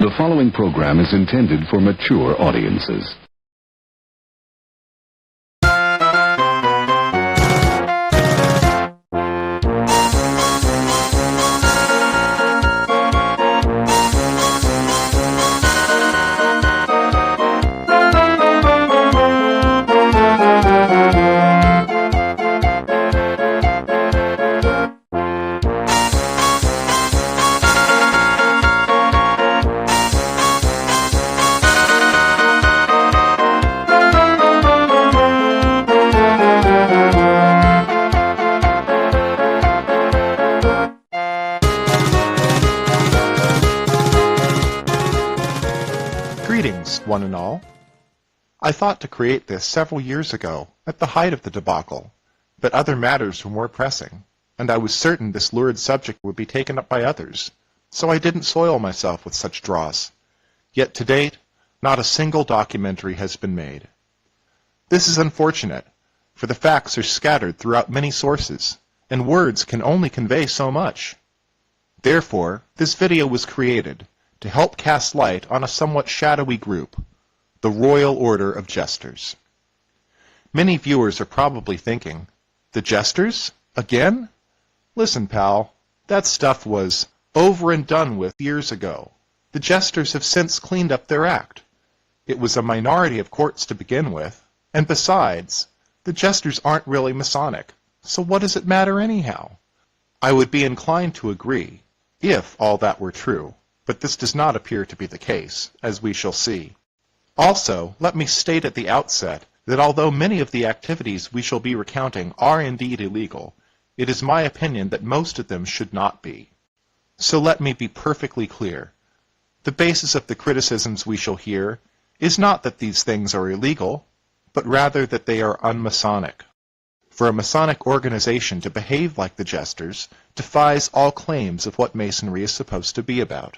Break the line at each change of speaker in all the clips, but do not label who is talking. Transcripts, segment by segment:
The following program is intended for mature audiences.
Greetings, one and all. I thought to create this several years ago, at the height of the debacle, but other matters were more pressing, and I was certain this lurid subject would be taken up by others, so I didn't soil myself with such dross. Yet to date, not a single documentary has been made. This is unfortunate, for the facts are scattered throughout many sources, and words can only convey so much. Therefore, this video was created to help cast light on a somewhat shadowy group, the Royal Order of Jesters. Many viewers are probably thinking, the Jesters? Again? Listen, pal, that stuff was over and done with years ago. The Jesters have since cleaned up their act. It was a minority of courts to begin with, and besides, the Jesters aren't really Masonic, so what does it matter anyhow? I would be inclined to agree, if all that were true. But this does not appear to be the case, as we shall see. Also, let me state at the outset that although many of the activities we shall be recounting are indeed illegal, it is my opinion that most of them should not be. So let me be perfectly clear. The basis of the criticisms we shall hear is not that these things are illegal, but rather that they are unmasonic. For a Masonic organization to behave like the Jesters defies all claims of what Masonry is supposed to be about.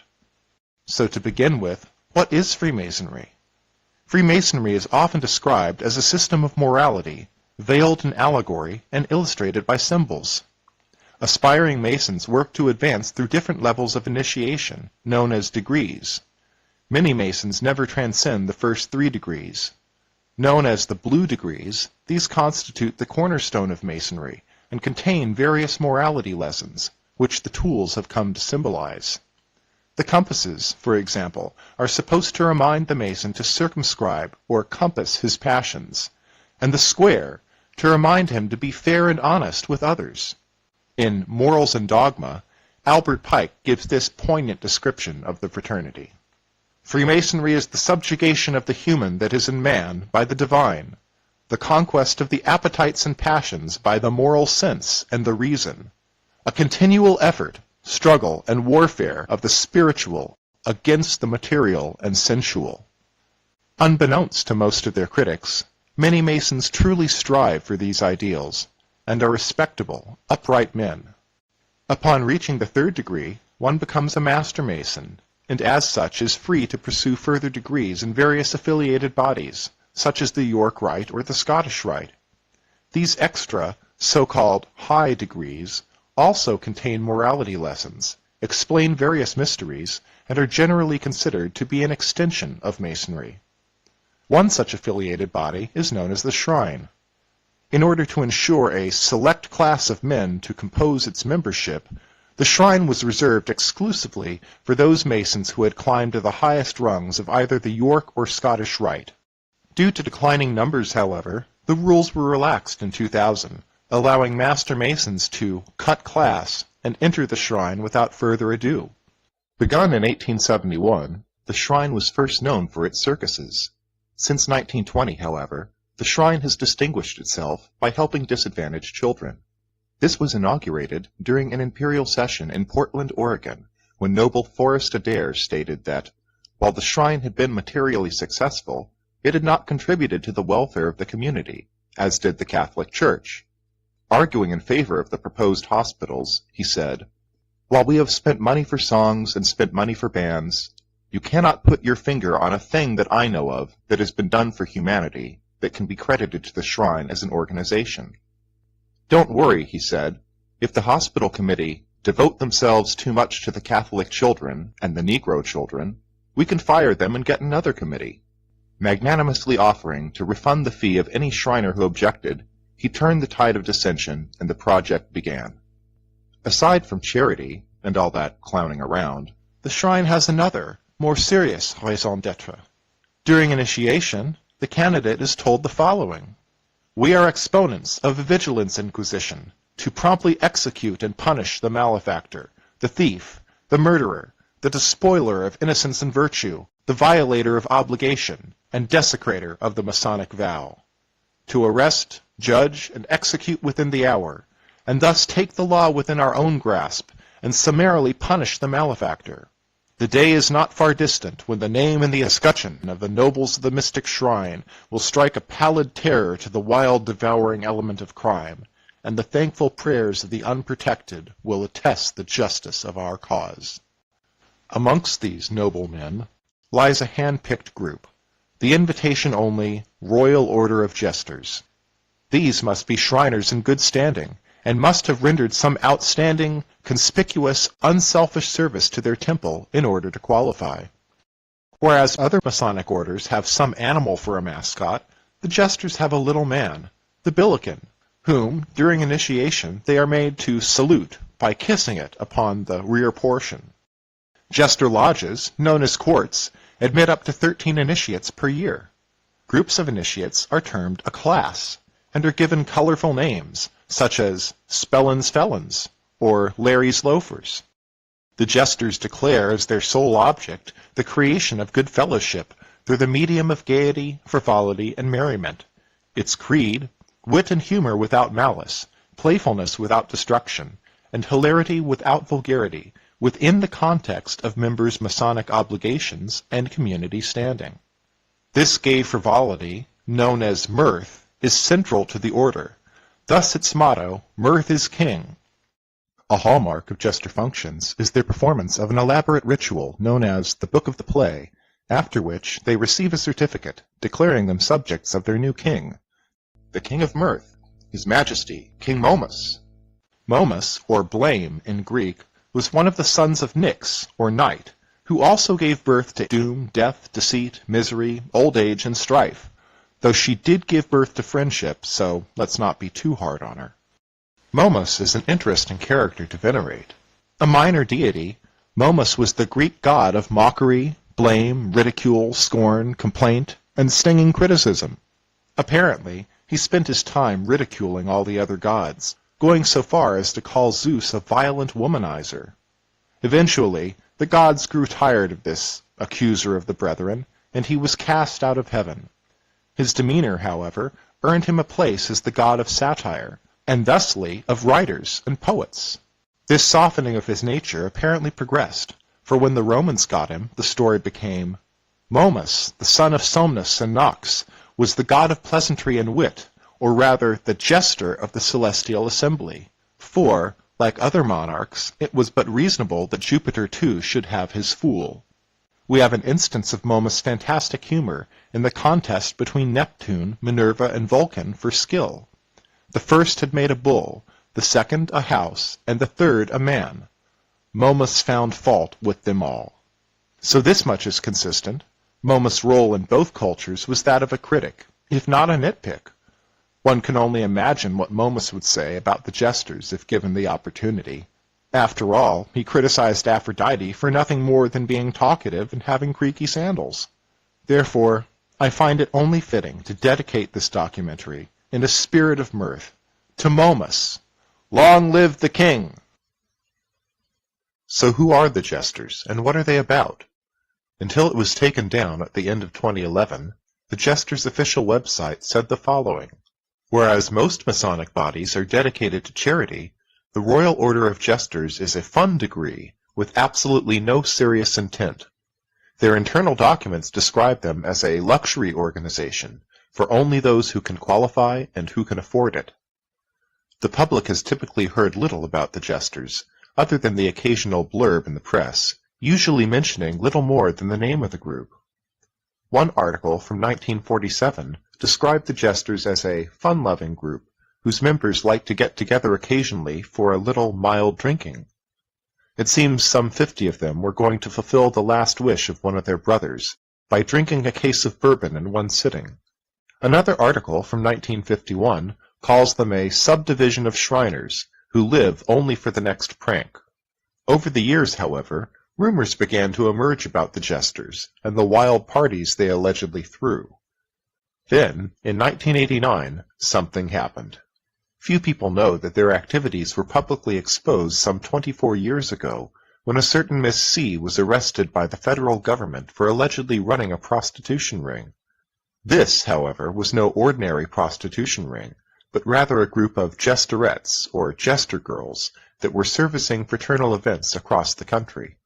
So to begin with, what is Freemasonry? Freemasonry is often described as a system of morality, veiled in allegory and illustrated by symbols. Aspiring Masons work to advance through different levels of initiation, known as degrees. Many Masons never transcend the first 3 degrees. Known as the blue degrees, these constitute the cornerstone of Masonry and contain various morality lessons, which the tools have come to symbolize. The compasses, for example, are supposed to remind the Mason to circumscribe or compass his passions, and the square to remind him to be fair and honest with others. In Morals and Dogma, Albert Pike gives this poignant description of the fraternity. Freemasonry is the subjugation of the human that is in man by the divine, the conquest of the appetites and passions by the moral sense and the reason, a continual effort, struggle, and warfare of the spiritual against the material and sensual. Unbeknownst to most of their critics, many Masons truly strive for these ideals, and are respectable, upright men. Upon reaching the 3rd degree, one becomes a Master Mason, and as such is free to pursue further degrees in various affiliated bodies, such as the York Rite or the Scottish Rite. These extra, so-called high degrees also contain morality lessons, explain various mysteries, and are generally considered to be an extension of Masonry. One such affiliated body is known as the Shrine. In order to ensure a select class of men to compose its membership, the Shrine was reserved exclusively for those Masons who had climbed to the highest rungs of either the York or Scottish Rite. Due to declining numbers, however, the rules were relaxed in 2000, allowing Master Masons to cut class and enter the Shrine without further ado. Begun in 1871, the Shrine was first known for its circuses. Since 1920, however, the Shrine has distinguished itself by helping disadvantaged children. This was inaugurated during an imperial session in Portland, Oregon, when noble Forrest Adair stated that, while the Shrine had been materially successful, it had not contributed to the welfare of the community, as did the Catholic Church. Arguing in favor of the proposed hospitals, he said, "While we have spent money for songs and spent money for bands, you cannot put your finger on a thing that I know of that has been done for humanity that can be credited to the Shrine as an organization." Don't worry, he said, if the hospital committee devote themselves too much to the Catholic children and the Negro children, we can fire them and get another committee. Magnanimously offering to refund the fee of any Shriner who objected, he turned the tide of dissension, and the project began. Aside from charity, and all that clowning around, the shrine has another, more serious raison d'etre. During initiation, the candidate is told the following: "We are exponents of a vigilance inquisition, to promptly execute and punish the malefactor, the thief, the murderer, the despoiler of innocence and virtue, the violator of obligation, and desecrator of the Masonic vow. To arrest, judge, and execute within the hour, and thus take the law within our own grasp, and summarily punish the malefactor. The day is not far distant when the name and the escutcheon of the nobles of the mystic shrine will strike a pallid terror to the wild devouring element of crime, and the thankful prayers of the unprotected will attest the justice of our cause." Amongst these noble men lies a hand-picked group, the invitation-only Royal Order of Jesters. These must be Shriners in good standing, and must have rendered some outstanding, conspicuous, unselfish service to their temple in order to qualify. Whereas other Masonic orders have some animal for a mascot, the Jesters have a little man, the Billiken, whom, during initiation, they are made to salute by kissing it upon the rear portion. Jester lodges, known as courts, admit up to 13 initiates per year. Groups of initiates are termed a class, and are given colorful names, such as Spellin's Felons, or Larry's Loafers. The Jesters declare as their sole object the creation of good fellowship through the medium of gaiety, frivolity, and merriment. Its creed, wit and humor without malice, playfulness without destruction, and hilarity without vulgarity, within the context of members' Masonic obligations and community standing. This gay frivolity, known as mirth, is central to the order. Thus its motto, "Mirth is King." A hallmark of Jester functions is their performance of an elaborate ritual known as the Book of the Play, after which they receive a certificate declaring them subjects of their new king, the King of Mirth, His Majesty, King Momus. Momus, or Blame in Greek, was one of the sons of Nyx, or Night, who also gave birth to doom, death, deceit, misery, old age, and strife, though she did give birth to friendship, so let's not be too hard on her. Momus is an interesting character to venerate. A minor deity, Momus was the Greek god of mockery, blame, ridicule, scorn, complaint, and stinging criticism. Apparently, he spent his time ridiculing all the other gods, going so far as to call Zeus a violent womanizer. Eventually, the gods grew tired of this accuser of the brethren, and he was cast out of heaven. His demeanor, however, earned him a place as the god of satire, and thusly of writers and poets. This softening of his nature apparently progressed, for when the Romans got him, the story became, Momus, the son of Somnus and Nox, was the god of pleasantry and wit, or rather the jester of the celestial assembly, for, like other monarchs, it was but reasonable that Jupiter too should have his fool. We have an instance of Momus' fantastic humor in the contest between Neptune, Minerva, and Vulcan for skill. The first had made a bull, the second a house, and the third a man. Momus found fault with them all. So this much is consistent. Momus' role in both cultures was that of a critic, if not a nitpick. One can only imagine what Momus would say about the Jesters if given the opportunity. After all, he criticized Aphrodite for nothing more than being talkative and having creaky sandals. Therefore, I find it only fitting to dedicate this documentary, in a spirit of mirth, to Momus. Long live the king! So who are the Jesters, and what are they about? Until it was taken down at the end of 2011, the Jesters' official website said the following: whereas most Masonic bodies are dedicated to charity, the Royal Order of Jesters is a fun degree with absolutely no serious intent. Their internal documents describe them as a luxury organization for only those who can qualify and who can afford it. The public has typically heard little about the Jesters, other than the occasional blurb in the press, usually mentioning little more than the name of the group. One article from 1947 described the Jesters as a fun-loving group whose members like to get together occasionally for a little mild drinking. It seems some 50 of them were going to fulfill the last wish of one of their brothers by drinking a case of bourbon in one sitting. Another article from 1951 calls them a subdivision of Shriners who live only for the next prank. Over the years, however, rumors began to emerge about the Jesters and the wild parties they allegedly threw. Then, in 1989, something happened. Few people know that their activities were publicly exposed some 24 years ago when a certain Miss C was arrested by the federal government for allegedly running a prostitution ring. This, however, was no ordinary prostitution ring, but rather a group of Jesterettes, or jester girls, that were servicing fraternal events across the country.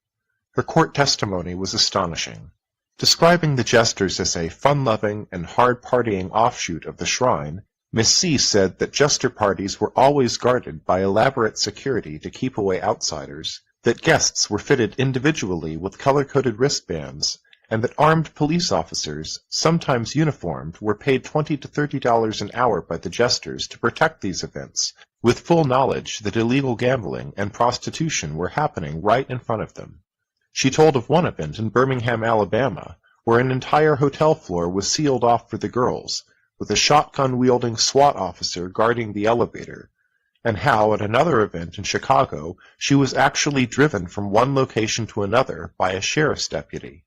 Her court testimony was astonishing. Describing the Jesters as a fun-loving and hard-partying offshoot of the Shrine, Miss C said that jester parties were always guarded by elaborate security to keep away outsiders, that guests were fitted individually with color-coded wristbands, and that armed police officers, sometimes uniformed, were paid $20 to $30 an hour by the Jesters to protect these events, with full knowledge that illegal gambling and prostitution were happening right in front of them. She told of one event in Birmingham, Alabama, where an entire hotel floor was sealed off for the girls, with a shotgun-wielding SWAT officer guarding the elevator, and how at another event in Chicago she was actually driven from one location to another by a sheriff's deputy.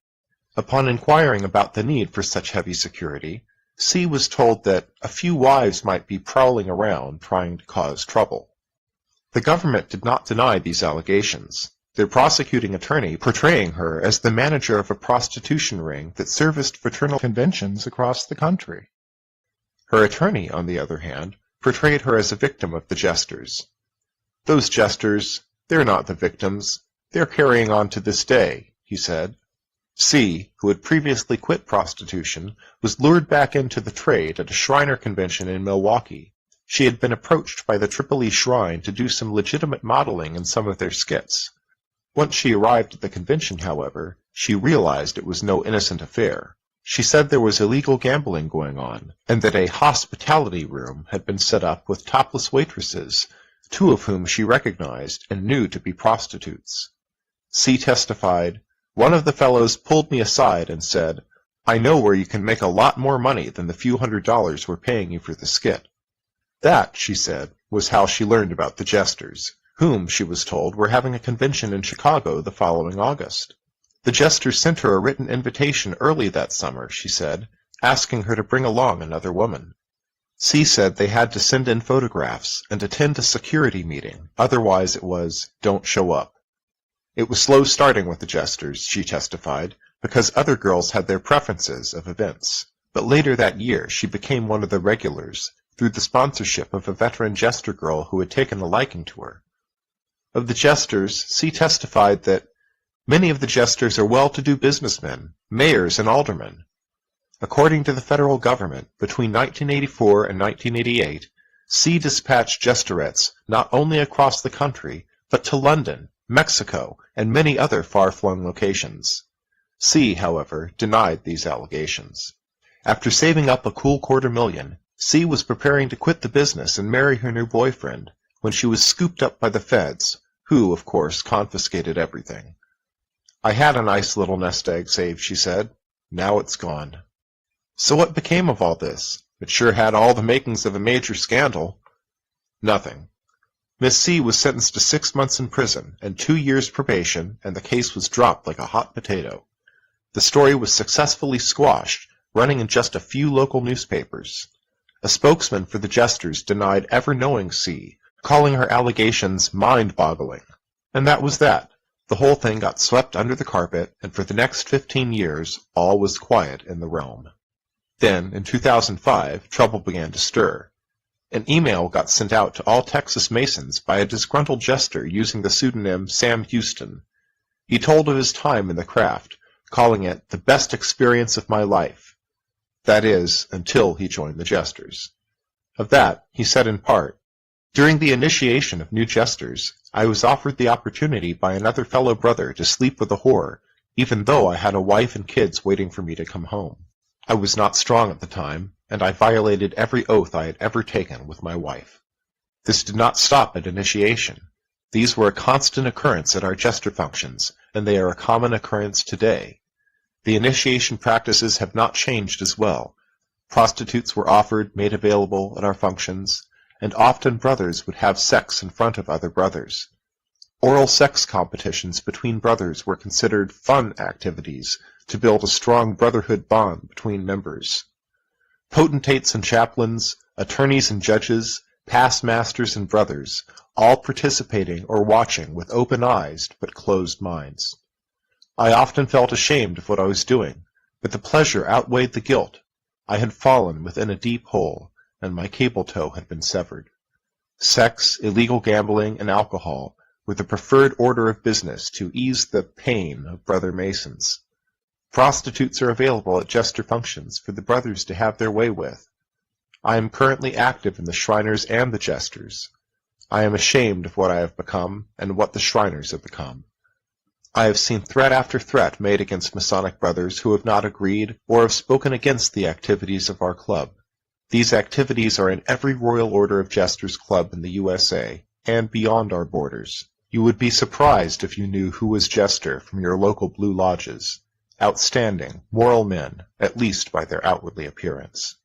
Upon inquiring about the need for such heavy security, C was told that a few wives might be prowling around trying to cause trouble. The government did not deny these allegations, their prosecuting attorney portraying her as the manager of a prostitution ring that serviced fraternal conventions across the country. Her attorney, on the other hand, portrayed her as a victim of the Jesters. "Those Jesters, they're not the victims. They're carrying on to this day," he said. C, who had previously quit prostitution, was lured back into the trade at a Shriner convention in Milwaukee. She had been approached by the Tripoli Shrine to do some legitimate modeling in some of their skits. Once she arrived at the convention, however, she realized it was no innocent affair. She said there was illegal gambling going on, and that a hospitality room had been set up with topless waitresses, 2 of whom she recognized and knew to be prostitutes. C testified, "One of the fellows pulled me aside and said, 'I know where you can make a lot more money than the few $100s we're paying you for the skit.'" That, she said, was how she learned about the Jesters, whom, she was told, were having a convention in Chicago the following August. The Jesters sent her a written invitation early that summer, she said, asking her to bring along another woman. C said they had to send in photographs and attend a security meeting, otherwise it was, "Don't show up." It was slow starting with the Jesters, she testified, because other girls had their preferences of events. But later that year she became one of the regulars, through the sponsorship of a veteran jester girl who had taken a liking to her. Of the Jesters, C testified that many of the Jesters are well-to-do businessmen, mayors and aldermen. According to the federal government, between 1984 and 1988, C dispatched Jesterettes not only across the country, but to London, Mexico, and many other far-flung locations. C, however, denied these allegations. After saving up a cool $250,000, C was preparing to quit the business and marry her new boyfriend, when she was scooped up by the feds, who, of course, confiscated everything. "I had a nice little nest egg saved," she said. "Now it's gone." So what became of all this? It sure had all the makings of a major scandal. Nothing. Miss C was sentenced to 6 months in prison and 2 years probation, and the case was dropped like a hot potato. The story was successfully squashed, running in just a few local newspapers. A spokesman for the Jesters denied ever knowing C, calling her allegations mind-boggling. And that was that. The whole thing got swept under the carpet, and for the next 15 years, all was quiet in the realm. Then, in 2005, trouble began to stir. An email got sent out to all Texas Masons by a disgruntled jester using the pseudonym Sam Houston. He told of his time in the craft, calling it the best experience of my life. That is, until he joined the Jesters. Of that, he said in part, "During the initiation of new Jesters, I was offered the opportunity by another fellow brother to sleep with a whore, even though I had a wife and kids waiting for me to come home. I was not strong at the time, and I violated every oath I had ever taken with my wife. This did not stop at initiation. These were a constant occurrence at our jester functions, and they are a common occurrence today. The initiation practices have not changed as well. Prostitutes were offered, made available at our functions, and often brothers would have sex in front of other brothers. Oral sex competitions between brothers were considered fun activities to build a strong brotherhood bond between members. Potentates and chaplains, attorneys and judges, past masters and brothers, all participating or watching with open eyes but closed minds. I often felt ashamed of what I was doing, but the pleasure outweighed the guilt. I had fallen within a deep hole, and my cable tow had been severed. Sex, illegal gambling, and alcohol were the preferred order of business to ease the pain of brother masons. Prostitutes are available at jester functions for the brothers to have their way with. I am currently active in the Shriners and the Jesters. I am ashamed of what I have become and what the Shriners have become. I have seen threat after threat made against Masonic brothers who have not agreed or have spoken against the activities of our club. These activities are in every Royal Order of Jesters club in the USA and beyond our borders. You would be surprised if you knew who was jester from your local blue lodges. Outstanding, moral men, at least by their outwardly appearance.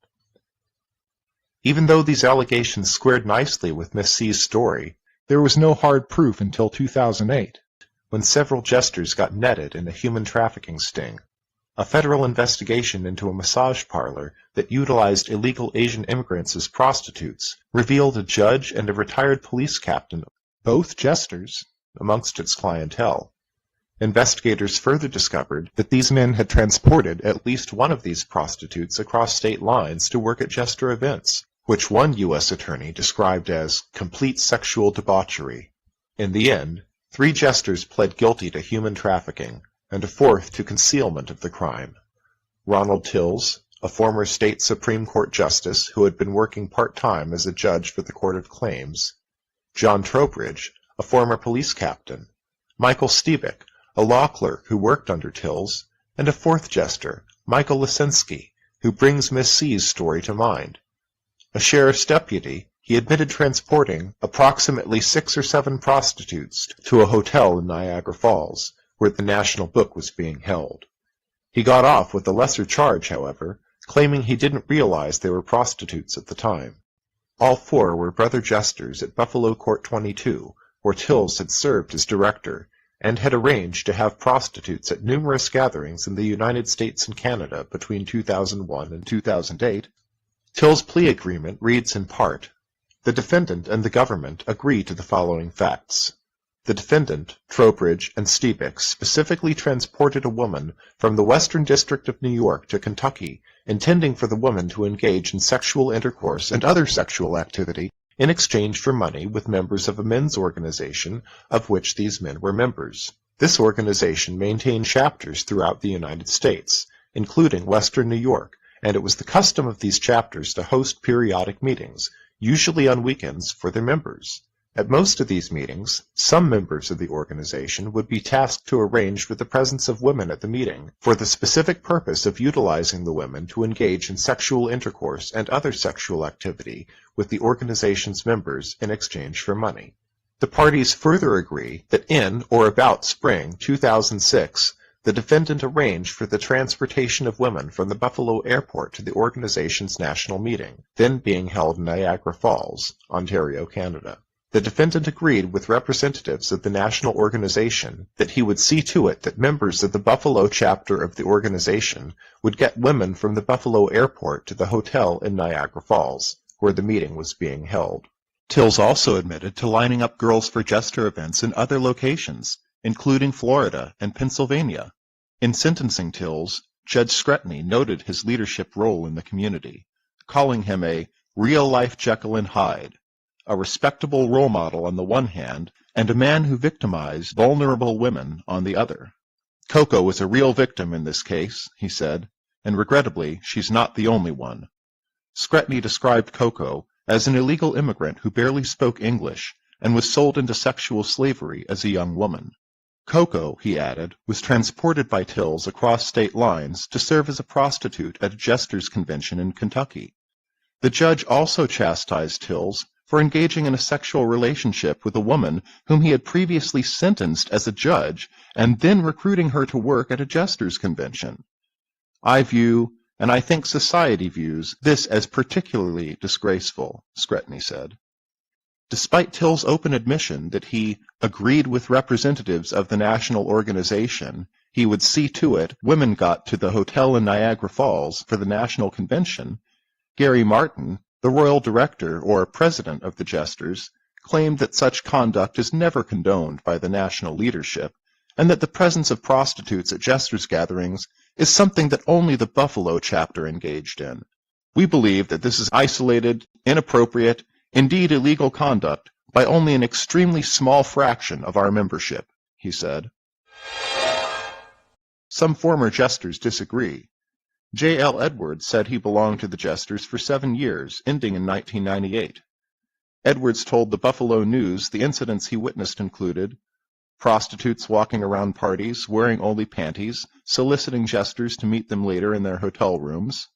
Even though these allegations squared nicely with Miss C's story, there was no hard proof until 2008, when several jesters got netted in a human trafficking sting. A federal investigation into a massage parlor that utilized illegal Asian immigrants as prostitutes revealed a judge and a retired police captain, both jesters, amongst its clientele. Investigators further discovered that these men had transported at least one of these prostitutes across state lines to work at jester events, which one U.S. attorney described as complete sexual debauchery. In the end, 3 jesters pled guilty to human trafficking, and a 4th to concealment of the crime. Ronald Tills, a former state Supreme Court justice who had been working part-time as a judge for the Court of Claims. John Trowbridge, a former police captain. Michael Stevick, a law clerk who worked under Tills, and a 4th jester, Michael Lisinski, who brings Miss C's story to mind. A sheriff's deputy, he admitted transporting approximately 6 or 7 prostitutes to a hotel in Niagara Falls, where the National Book was being held. He got off with a lesser charge, however, claiming he didn't realize they were prostitutes at the time. All 4 were brother jesters at Buffalo Court 22, where Tills had served as director, and had arranged to have prostitutes at numerous gatherings in the United States and Canada between 2001 and 2008. Tills' plea agreement reads in part, "The defendant and the government agree to the following facts. The defendant, Trowbridge, and Stevick specifically transported a woman from the Western District of New York to Kentucky, intending for the woman to engage in sexual intercourse and other sexual activity in exchange for money with members of a men's organization of which these men were members. This organization maintained chapters throughout the United States, including Western New York, and it was the custom of these chapters to host periodic meetings, usually on weekends, for their members. At most of these meetings, some members of the organization would be tasked to arrange for the presence of women at the meeting for the specific purpose of utilizing the women to engage in sexual intercourse and other sexual activity with the organization's members in exchange for money. The parties further agree that in or about spring 2006, the defendant arranged for the transportation of women from the Buffalo airport to the organization's national meeting, then being held in Niagara Falls, Ontario, Canada. The defendant agreed with representatives of the national organization that he would see to it that members of the Buffalo chapter of the organization would get women from the Buffalo airport to the hotel in Niagara Falls, where the meeting was being held. Tills also admitted to lining up girls for jester events in other locations, including Florida and Pennsylvania. In sentencing Tills, Judge Scretany noted his leadership role in the community, calling him a real-life Jekyll and Hyde, a respectable role model on the one hand, and a man who victimized vulnerable women on the other. Coco was a real victim in this case, he said, and regrettably, she's not the only one. Scretany described Coco as an illegal immigrant who barely spoke English and was sold into sexual slavery as a young woman. Coco, he added, was transported by Tills across state lines to serve as a prostitute at a jesters' convention in Kentucky. The judge also chastised Tills for engaging in a sexual relationship with a woman whom he had previously sentenced as a judge and then recruiting her to work at a Jesters convention. I view, and I think society views, this as particularly disgraceful, Scretany said. Despite Till's open admission that he agreed with representatives of the national organization, he would see to it women got to the hotel in Niagara Falls for the national convention, Gary Martin, the royal director or president of the Jesters, claimed that such conduct is never condoned by the national leadership, and that the presence of prostitutes at Jesters gatherings is something that only the Buffalo chapter engaged in. We believe that this is isolated, inappropriate, indeed illegal conduct by only an extremely small fraction of our membership, he said. Some former Jesters disagree. J. L. Edwards said he belonged to the Jesters for 7 years, ending in 1998. Edwards told the Buffalo News the incidents he witnessed included prostitutes walking around parties, wearing only panties, soliciting Jesters to meet them later in their hotel rooms,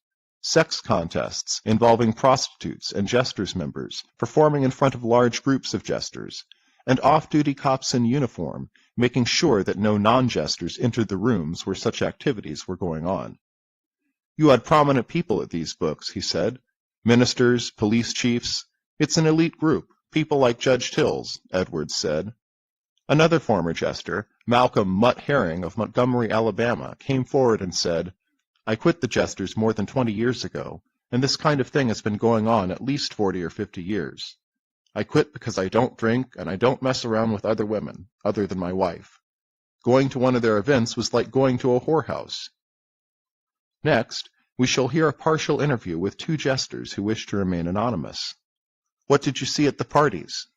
sex contests involving prostitutes and Jesters members performing in front of large groups of Jesters, and off-duty cops in uniform making sure that no non-Jesters entered the rooms where such activities were going on. You had prominent people at these books, he said. Ministers, police chiefs. It's an elite group, people like Judge Tills, Edwards said. Another former Jester, Malcolm Mutt Herring of Montgomery, Alabama, came forward and said, I quit the Jesters more than 20 years ago, and this kind of thing has been going on at least 40 or 50 years. I quit because I don't drink and I don't mess around with other women, other than my wife. Going to one of their events was like going to a whorehouse. Next, we shall hear a partial interview with 2 Jesters who wish to remain anonymous. What did you see at the parties?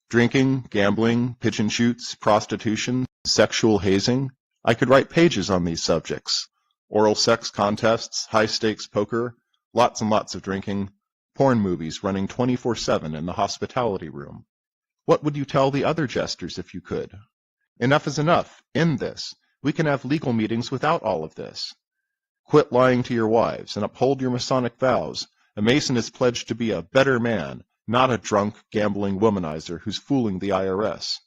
Drinking, gambling, pigeon shoots, prostitution, sexual hazing? I could write pages on these subjects. Oral sex contests, high-stakes poker, lots and lots of drinking, porn movies running 24/7 in the hospitality room. What would you tell the other Jesters if you could? Enough is enough. End this. We can have legal meetings without all of this. Quit lying to your wives and uphold your Masonic vows. A Mason is pledged to be a better man, not a drunk, gambling womanizer who's fooling the IRS.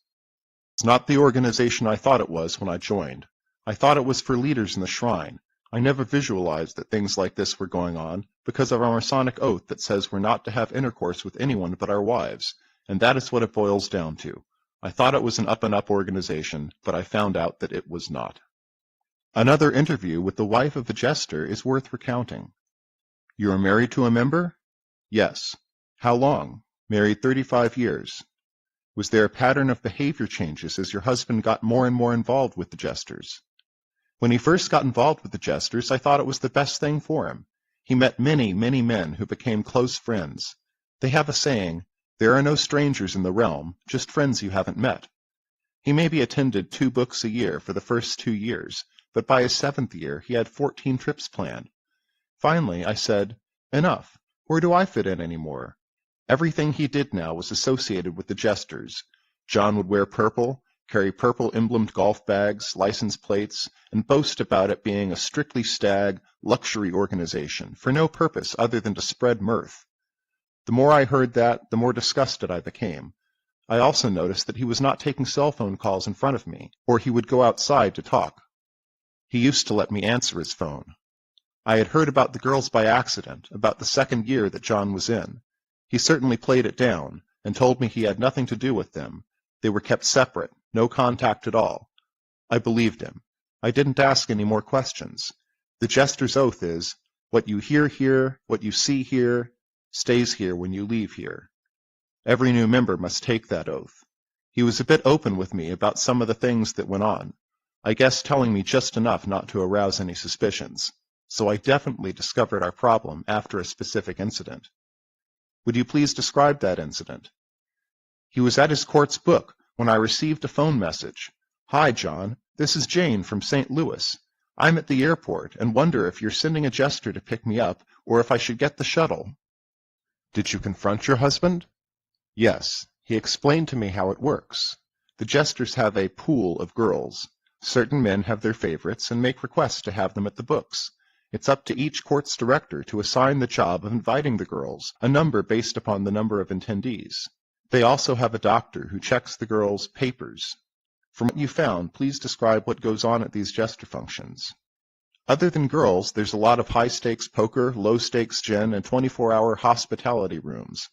It's not the organization I thought it was when I joined. I thought it was for leaders in the shrine. I never visualized that things like this were going on because of our Masonic oath that says we're not to have intercourse with anyone but our wives, and that is what it boils down to. I thought it was an up-and-up organization, but I found out that it was not. Another interview with the wife of a Jester is worth recounting. You are married to a member? Yes. How long? Married 35 years. Was there a pattern of behavior changes as your husband got more and more involved with the Jesters? When he first got involved with the Jesters, I thought it was the best thing for him. He met many, many men who became close friends. They have a saying, there are no strangers in the realm, just friends you haven't met. He maybe attended 2 books a year for the first 2 years, but by his 7th year he had 14 trips planned. Finally, I said, enough. Where do I fit in anymore? Everything he did now was associated with the Jesters. John would wear purple, carry purple-emblemed golf bags, license plates, and boast about it being a strictly stag, luxury organization, for no purpose other than to spread mirth. The more I heard that, the more disgusted I became. I also noticed that he was not taking cell phone calls in front of me, or he would go outside to talk. He used to let me answer his phone. I had heard about the girls by accident, about the 2nd year that John was in. He certainly played it down, and told me he had nothing to do with them. They were kept separate, no contact at all. I believed him. I didn't ask any more questions. The Jester's oath is, what you hear here, what you see here, stays here when you leave here. Every new member must take that oath. He was a bit open with me about some of the things that went on, I guess telling me just enough not to arouse any suspicions, so I definitely discovered our problem after a specific incident. Would you please describe that incident? He was at his court's book when I received a phone message. Hi, John. This is Jane from St. Louis. I'm at the airport and wonder if you're sending a Jester to pick me up or if I should get the shuttle. Did you confront your husband? Yes. He explained to me how it works. The Jesters have a pool of girls. Certain men have their favorites and make requests to have them at the books. It's up to each court's director to assign the job of inviting the girls, a number based upon the number of attendees. They also have a doctor who checks the girls' papers. From what you found, please describe what goes on at these jester functions. Other than girls, there's a lot of high-stakes poker, low-stakes gin, and 24-hour hospitality rooms.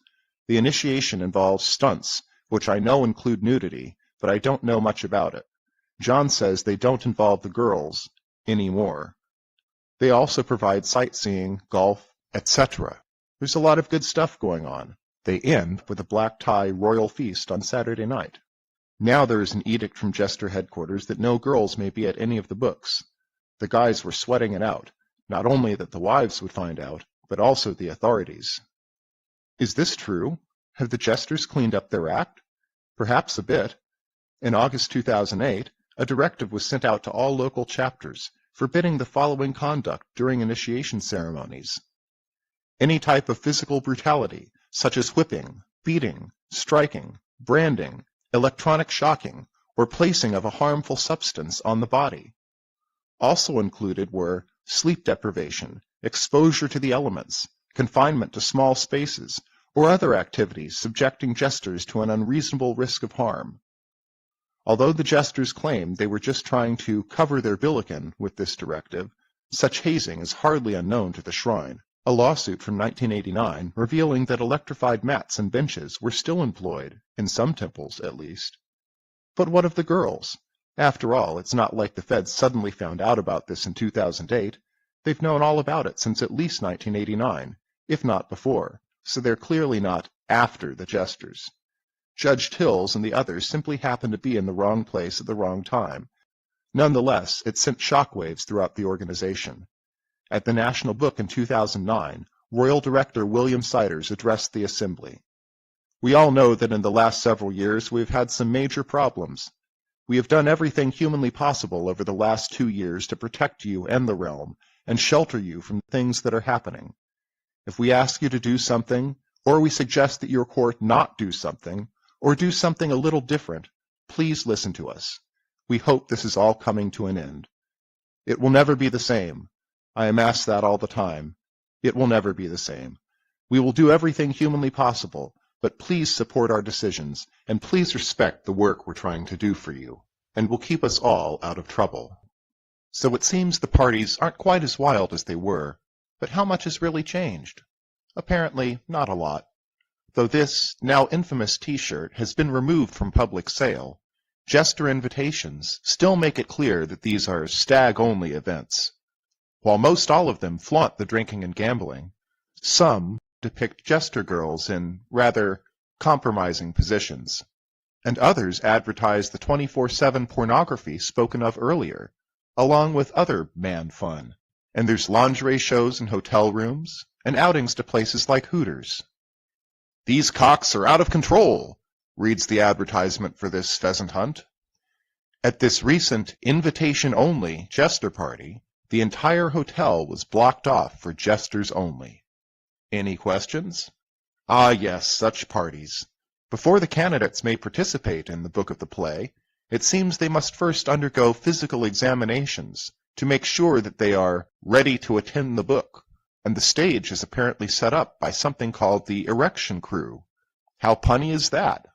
The initiation involves stunts, which I know include nudity, but I don't know much about it. John says they don't involve the girls anymore. They also provide sightseeing, golf, etc. There's a lot of good stuff going on. They end with a black tie royal feast on Saturday night. Now there is an edict from Jester headquarters that no girls may be at any of the books. The guys were sweating it out, not only that the wives would find out, but also the authorities. Is this true? Have the Jesters cleaned up their act? Perhaps a bit. In August 2008, a directive was sent out to all local chapters, forbidding the following conduct during initiation ceremonies. Any type of physical brutality, such as whipping, beating, striking, branding, electronic shocking, or placing of a harmful substance on the body. Also included were sleep deprivation, exposure to the elements, confinement to small spaces, or other activities subjecting jesters to an unreasonable risk of harm. Although the jesters claimed they were just trying to cover their billiken with this directive, such hazing is hardly unknown to the shrine. A lawsuit from 1989 revealing that electrified mats and benches were still employed, in some temples at least. But what of the girls? After all, it's not like the feds suddenly found out about this in 2008. They've known all about it since at least 1989, if not before, so they're clearly not after the jesters. Judge Tills and the others simply happened to be in the wrong place at the wrong time. Nonetheless, it sent shockwaves throughout the organization. At the National Book in 2009, Royal Director William Siders addressed the Assembly. We all know that in the last several years we've had some major problems. We have done everything humanly possible over the last 2 years to protect you and the realm, and shelter you from things that are happening. If we ask you to do something, or we suggest that your court not do something, or do something a little different, please listen to us. We hope this is all coming to an end. It will never be the same. I am asked that all the time. It will never be the same. We will do everything humanly possible, but please support our decisions, and please respect the work we're trying to do for you, and will keep us all out of trouble. So it seems the parties aren't quite as wild as they were, but how much has really changed? Apparently not a lot. Though this, now infamous T-shirt has been removed from public sale, Jester invitations still make it clear that these are stag-only events. While most all of them flaunt the drinking and gambling, some depict Jester girls in rather compromising positions, and others advertise the 24/7 pornography spoken of earlier, along with other man fun. And there's lingerie shows in hotel rooms, and outings to places like Hooters. "These cocks are out of control," reads the advertisement for this pheasant hunt. At this recent invitation-only Jester party, the entire hotel was blocked off for jesters only. Any questions? Ah yes, such parties. Before the candidates may participate in the book of the play, it seems they must first undergo physical examinations to make sure that they are ready to attend the book, and the stage is apparently set up by something called the erection crew. How punny is that?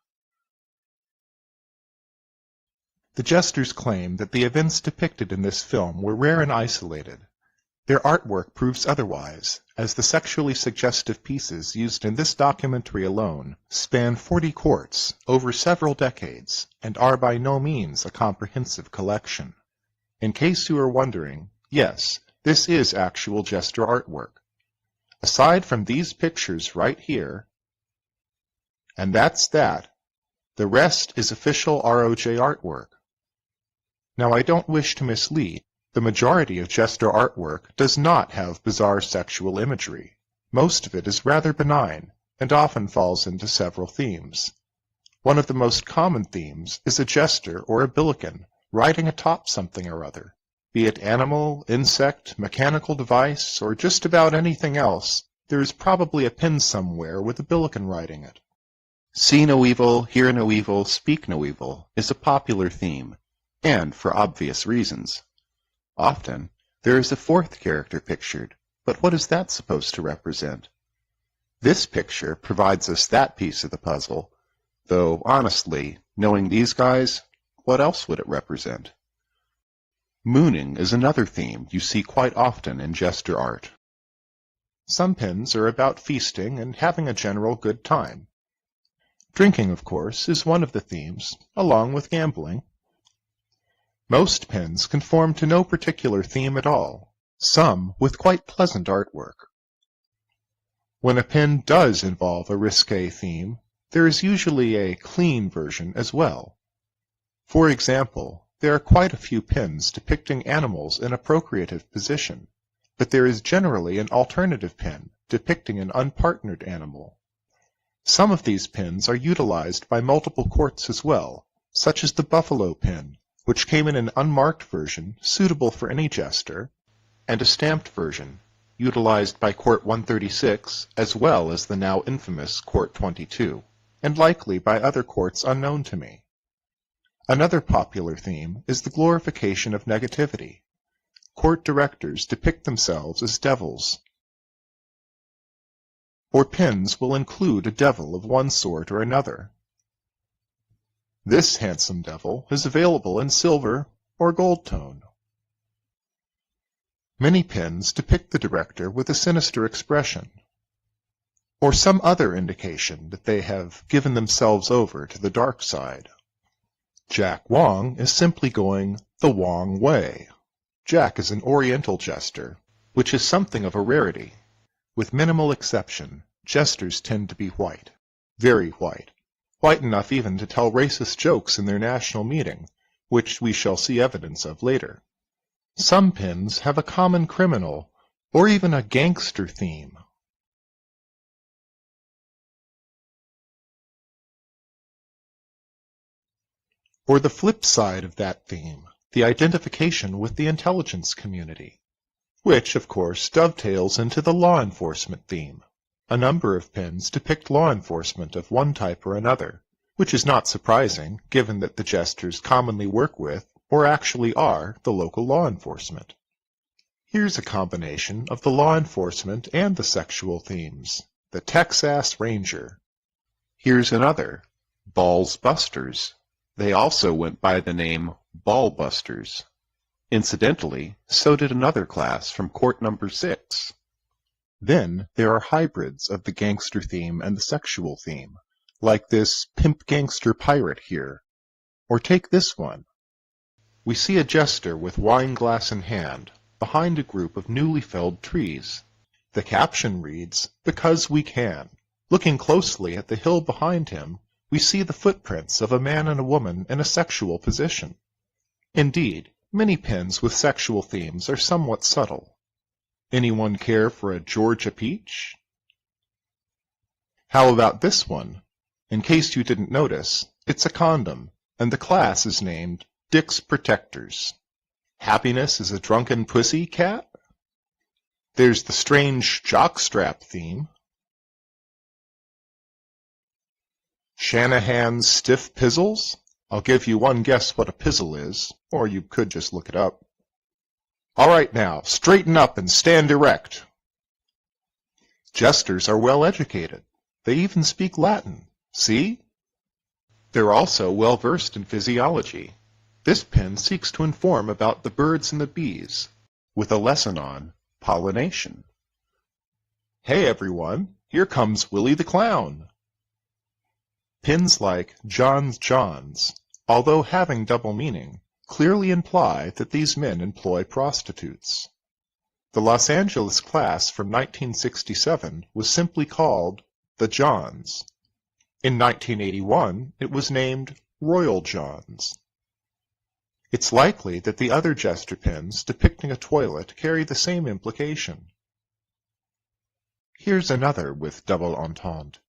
The jesters claim that the events depicted in this film were rare and isolated. Their artwork proves otherwise, as the sexually suggestive pieces used in this documentary alone span 40 courts over several decades and are by no means a comprehensive collection. In case you are wondering, yes, this is actual Jester artwork. Aside from these pictures right here, and that's that, the rest is official ROJ artwork. Now I don't wish to mislead. The majority of Jester artwork does not have bizarre sexual imagery. Most of it is rather benign, and often falls into several themes. One of the most common themes is a jester or a billiken riding atop something or other. Be it animal, insect, mechanical device, or just about anything else, there is probably a pin somewhere with a billiken riding it. See no evil, hear no evil, speak no evil is a popular theme, and for obvious reasons. Often, There is a fourth character pictured, but what is that supposed to represent? This picture provides us that piece of the puzzle, though honestly, knowing these guys, what else would it represent? Mooning is another theme you see quite often in jester art. Some pins are about feasting and having a general good time. Drinking, of course, is one of the themes, along with gambling. Most pins conform to no particular theme at all, some with quite pleasant artwork. When a pin does involve a risque theme, there is usually a clean version as well. For example, there are quite a few pins depicting animals in a procreative position, but there is generally an alternative pin depicting an unpartnered animal. Some of these pins are utilized by multiple courts as well, such as the buffalo pin, which came in an unmarked version suitable for any jester, and a stamped version, utilized by Court 136 as well as the now infamous Court 22, and likely by other courts unknown to me. Another popular theme is the glorification of negativity. Court directors depict themselves as devils, or pins will include a devil of one sort or another. This handsome devil is available in silver or gold tone. Many pins depict the director with a sinister expression, or some other indication that they have given themselves over to the dark side. Jack Wong is simply going the Wong way. Jack is an Oriental jester, which is something of a rarity. With minimal exception, jesters tend to be white, very white. White enough even to tell racist jokes in their national meeting, which we shall see evidence of later. Some pins have a common criminal, or even a gangster theme. Or the flip side of that theme, the identification with the intelligence community, which, of course, dovetails into the law enforcement theme. A number of pins depict law enforcement of one type or another, which is not surprising, given that the jesters commonly work with, or actually are, the local law enforcement. Here's a combination of the law enforcement and the sexual themes, the Texas Ranger. Here's another, Balls Busters. They also went by the name Ball Busters. Incidentally, so did another class from Court Number 6. Then there are hybrids of the gangster theme and the sexual theme, like this pimp gangster pirate here. Or take this one. We see a jester with wine glass in hand, behind a group of newly felled trees. The caption reads, "Because we can." Looking closely at the hill behind him, we see the footprints of a man and a woman in a sexual position. Indeed, many pins with sexual themes are somewhat subtle. Anyone care for a Georgia peach? How about this one? In case you didn't notice, it's a condom, and the class is named Dick's Protectors. Happiness is a drunken pussy cat? There's the strange jockstrap theme. Shanahan's stiff pizzles? I'll give you one guess what a pizzle is, or you could just look it up. All right now, straighten up and stand erect. Jesters are well educated. They even speak Latin. See? They're also well versed in physiology. This pin seeks to inform about the birds and the bees, with a lesson on pollination. Hey everyone, here comes Willie the Clown. Pins like Johns, although having double meaning, clearly imply that these men employ prostitutes. The Los Angeles class from 1967 was simply called the Johns. In 1981, it was named Royal Johns. It's likely that the other jester pins depicting a toilet carry the same implication. Here's another with double entente.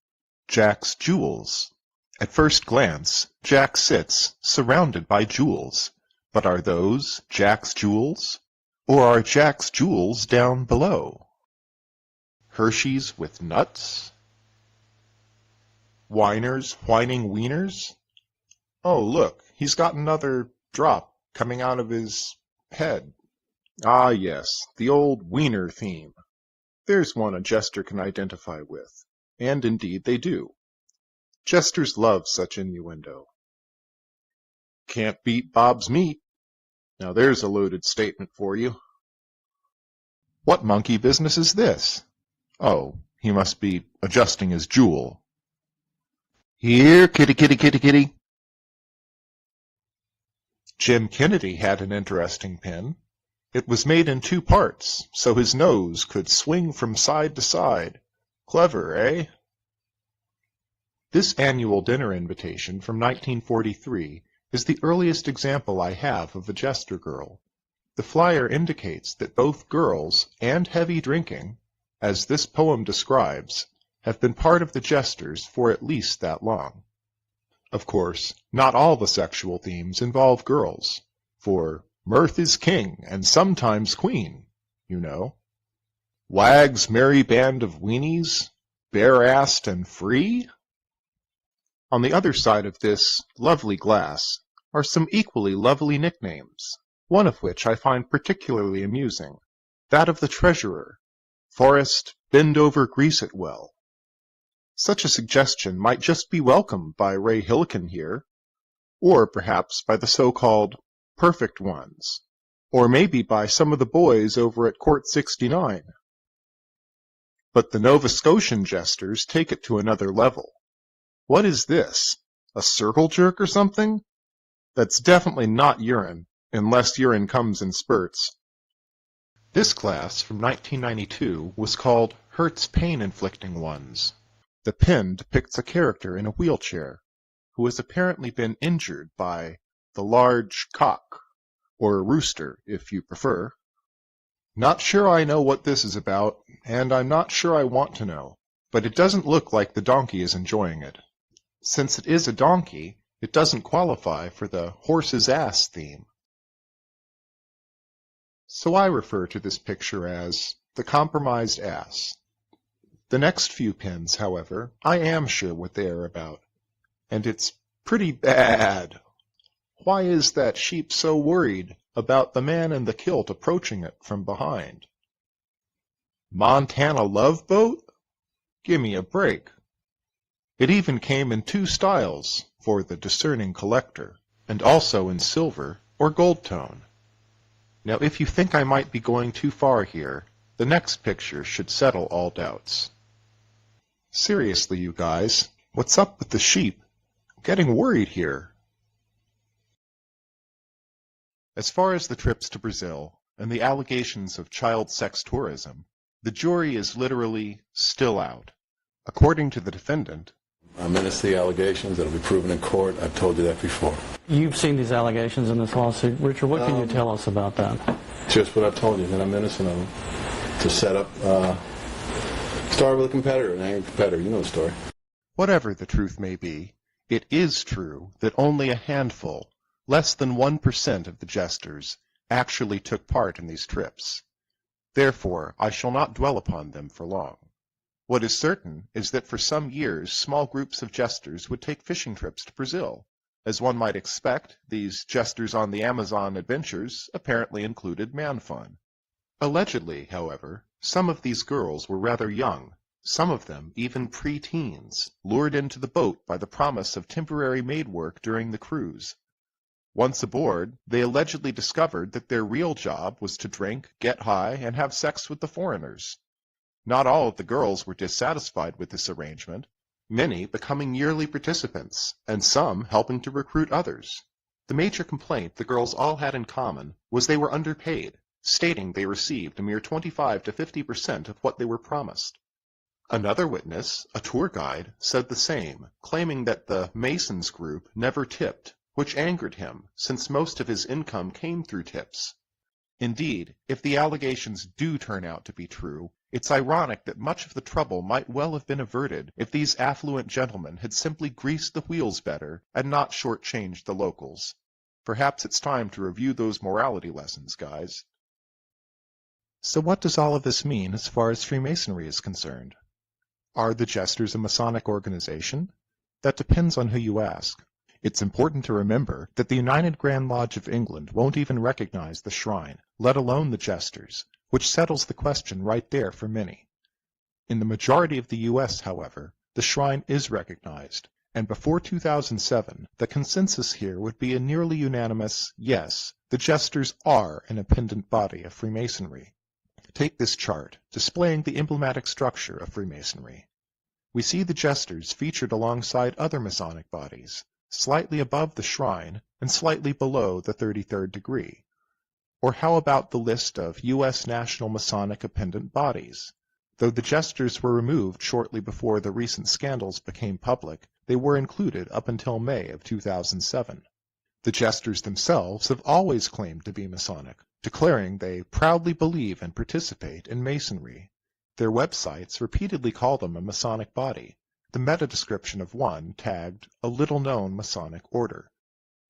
Jack's Jewels. At first glance, Jack sits surrounded by jewels. But are those Jack's jewels? Or are Jack's jewels down below? Hershey's with nuts? Whiners whining wieners? Oh, look, he's got another drop coming out of his head. Ah, yes, the old wiener theme. There's one a jester can identify with, and indeed they do. Jesters love such innuendo. Can't beat Bob's meat. Now there's a loaded statement for you. What monkey business is this? Oh, he must be adjusting his jewel. Here, kitty, kitty, kitty, kitty. Jim Kennedy had an interesting pin. It was made in two parts, so his nose could swing from side to side. Clever, eh? This annual dinner invitation from 1943 is the earliest example I have of a jester girl. The flyer indicates that both girls and heavy drinking, as this poem describes, have been part of the Jesters for at least that long. Of course, not all the sexual themes involve girls, for mirth is king and sometimes queen, you know. Wags, merry band of weenies, bare-assed and free? On the other side of this lovely glass are some equally lovely nicknames, one of which I find particularly amusing, that of the treasurer, Forrest Bend Over Grease It Well. Such a suggestion might just be welcomed by Ray Hillikin here, or perhaps by the so-called perfect ones, or maybe by some of the boys over at Court 69. But the Nova Scotian jesters take it to another level. What is this? A circle jerk or something? That's definitely not urine, unless urine comes in spurts. This class from 1992 was called Hertz Pain Inflicting Ones. The pin depicts a character in a wheelchair who has apparently been injured by the large cock, or rooster if you prefer. Not sure I know what this is about, and I'm not sure I want to know, but it doesn't look like the donkey is enjoying it. Since it is a donkey, it doesn't qualify for the horse's ass theme. So I refer to this picture as the compromised ass. The next few pins, however, I am sure what they are about, and it's pretty bad. Why is that sheep so worried about the man in the kilt approaching it from behind? Montana Love Boat? Gimme a break. It even came in two styles for the discerning collector, and also in silver or gold tone. Now, if you think I might be going too far here, the next picture should settle all doubts. Seriously, you guys, what's up with the sheep? I'm getting worried here. As far as the trips to Brazil and the allegations of child sex tourism, the jury is literally still out. According to the defendant,
I menace the allegations that will be proven in court. I've told you that before.
You've seen these allegations in this lawsuit. Richard, what can you tell us about that?
Just what I've told you, that I'm innocent of them. To set up, start with a competitor, an angry competitor. You know the story.
whatever the truth may be, it is true that only a handful, less than 1% of the jesters, actually took part in these trips. Therefore, I shall not dwell upon them for long. What is certain is that for some years small groups of jesters would take fishing trips to Brazil. As one might expect, these jesters on the Amazon adventures apparently included man fun. Allegedly, however, some of these girls were rather young, some of them even pre-teens, lured into the boat by the promise of temporary maid work during the cruise. Once aboard, they allegedly discovered that their real job was to drink, get high, and have sex with the foreigners. Not all of the girls were dissatisfied with this arrangement, many becoming yearly participants, and some helping to recruit others. The major complaint the girls all had in common was they were underpaid, stating they received a mere 25 to 50% of what they were promised. Another witness, a tour guide, said the same, claiming that the Masons group never tipped, which angered him, since most of his income came through tips. Indeed, if the allegations do turn out to be true, it's ironic that much of the trouble might well have been averted if these affluent gentlemen had simply greased the wheels better and not shortchanged the locals. Perhaps it's time to review those morality lessons, guys. So what does all of this mean as far as Freemasonry is concerned? Are the Jesters a Masonic organization? That depends on who you ask. It's important to remember that the United Grand Lodge of England won't even recognize the shrine, let alone the Jesters, which settles the question right there for many. In the majority of the U.S., however, the shrine is recognized, and before 2007, the consensus here would be a nearly unanimous, yes, the Jesters are an appendant body of Freemasonry. Take this chart, displaying the emblematic structure of Freemasonry. We see the Jesters featured alongside other Masonic bodies, slightly above the shrine and slightly below the 33rd degree. Or how about the list of U.S. National Masonic appendant bodies? Though the Jesters were removed shortly before the recent scandals became public, they were included up until May of 2007. The Jesters themselves have always claimed to be Masonic, declaring they proudly believe and participate in Masonry. Their websites repeatedly call them a Masonic body, the meta-description of one tagged a little-known Masonic order.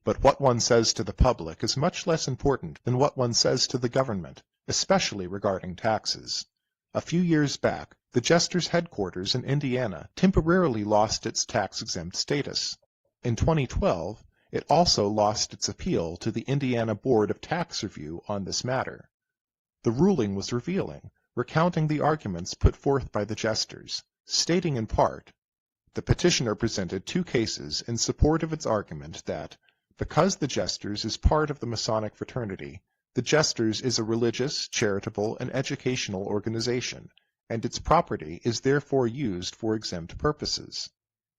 But what one says to the public is much less important than what one says to the government, especially regarding taxes. A few years back, the Jesters' headquarters in Indiana temporarily lost its tax-exempt status. In 2012, it also lost its appeal to the Indiana Board of Tax Review on this matter. The ruling was revealing, recounting the arguments put forth by the Jesters, stating in part, the petitioner presented two cases in support of its argument that, because the Jesters is part of the Masonic fraternity, the Jesters is a religious, charitable, and educational organization, and its property is therefore used for exempt purposes.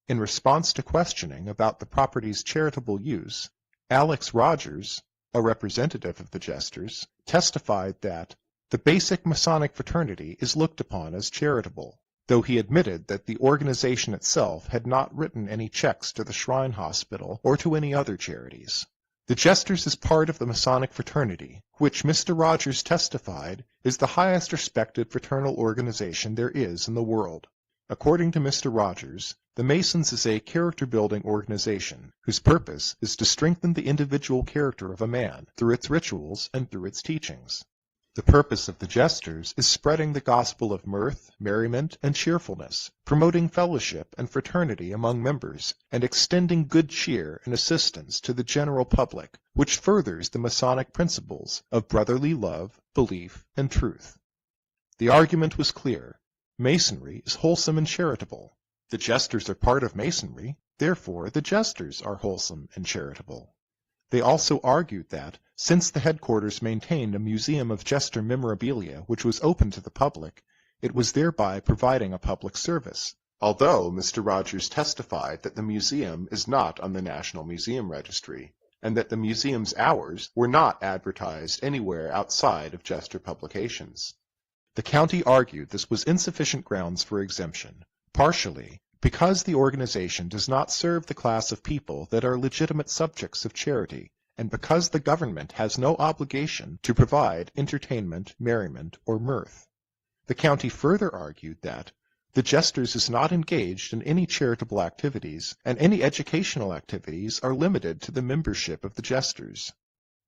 In response to questioning about the property's charitable use, Alex Rogers, a representative of the Jesters, testified that the basic Masonic fraternity is looked upon as charitable, though he admitted that the organization itself had not written any checks to the Shrine Hospital or to any other charities. The Jesters is part of the Masonic fraternity, which Mr. Rogers testified is the highest respected fraternal organization there is in the world. According to Mr. Rogers, the Masons is a character-building organization whose purpose is to strengthen the individual character of a man through its rituals and through its teachings. The purpose of the Jesters is spreading the gospel of mirth, merriment, and cheerfulness, promoting fellowship and fraternity among members, and extending good cheer and assistance to the general public, which furthers the Masonic principles of brotherly love, belief, and truth. The argument was clear. Masonry is wholesome and charitable. The Jesters are part of Masonry, therefore the Jesters are wholesome and charitable. They also argued that, since the headquarters maintained a museum of Jester memorabilia which was open to the public, it was thereby providing a public service, although Mr. Rogers testified that the museum is not on the National Museum Registry, and that the museum's hours were not advertised anywhere outside of Jester publications. The county argued this was insufficient grounds for exemption, partially because the organization does not serve the class of people that are legitimate subjects of charity, and because the government has no obligation to provide entertainment, merriment, or mirth. The county further argued that the Jesters is not engaged in any charitable activities, and any educational activities are limited to the membership of the Jesters.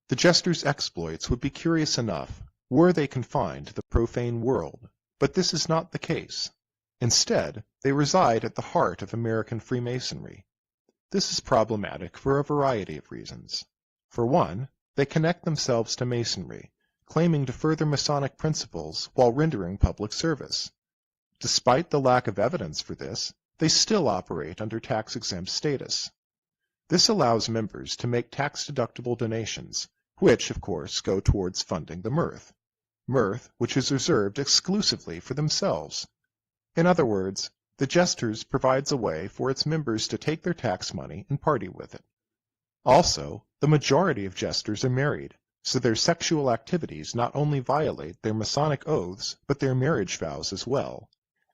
The Jesters' exploits would be curious enough were they confined to the profane world, but this is not the case. Instead, they reside at the heart of American Freemasonry. This is problematic for a variety of reasons. For one, they connect themselves to Masonry, claiming to further Masonic principles while rendering public service. Despite the lack of evidence for this, they still operate under tax-exempt status. This allows members to make tax-deductible donations, which, of course, go towards funding the mirth which is reserved exclusively for themselves. In other words, the Jesters provides a way for its members to take their tax money and party with it. Also, the majority of Jesters are married, so their sexual activities not only violate their Masonic oaths, but their marriage vows as well.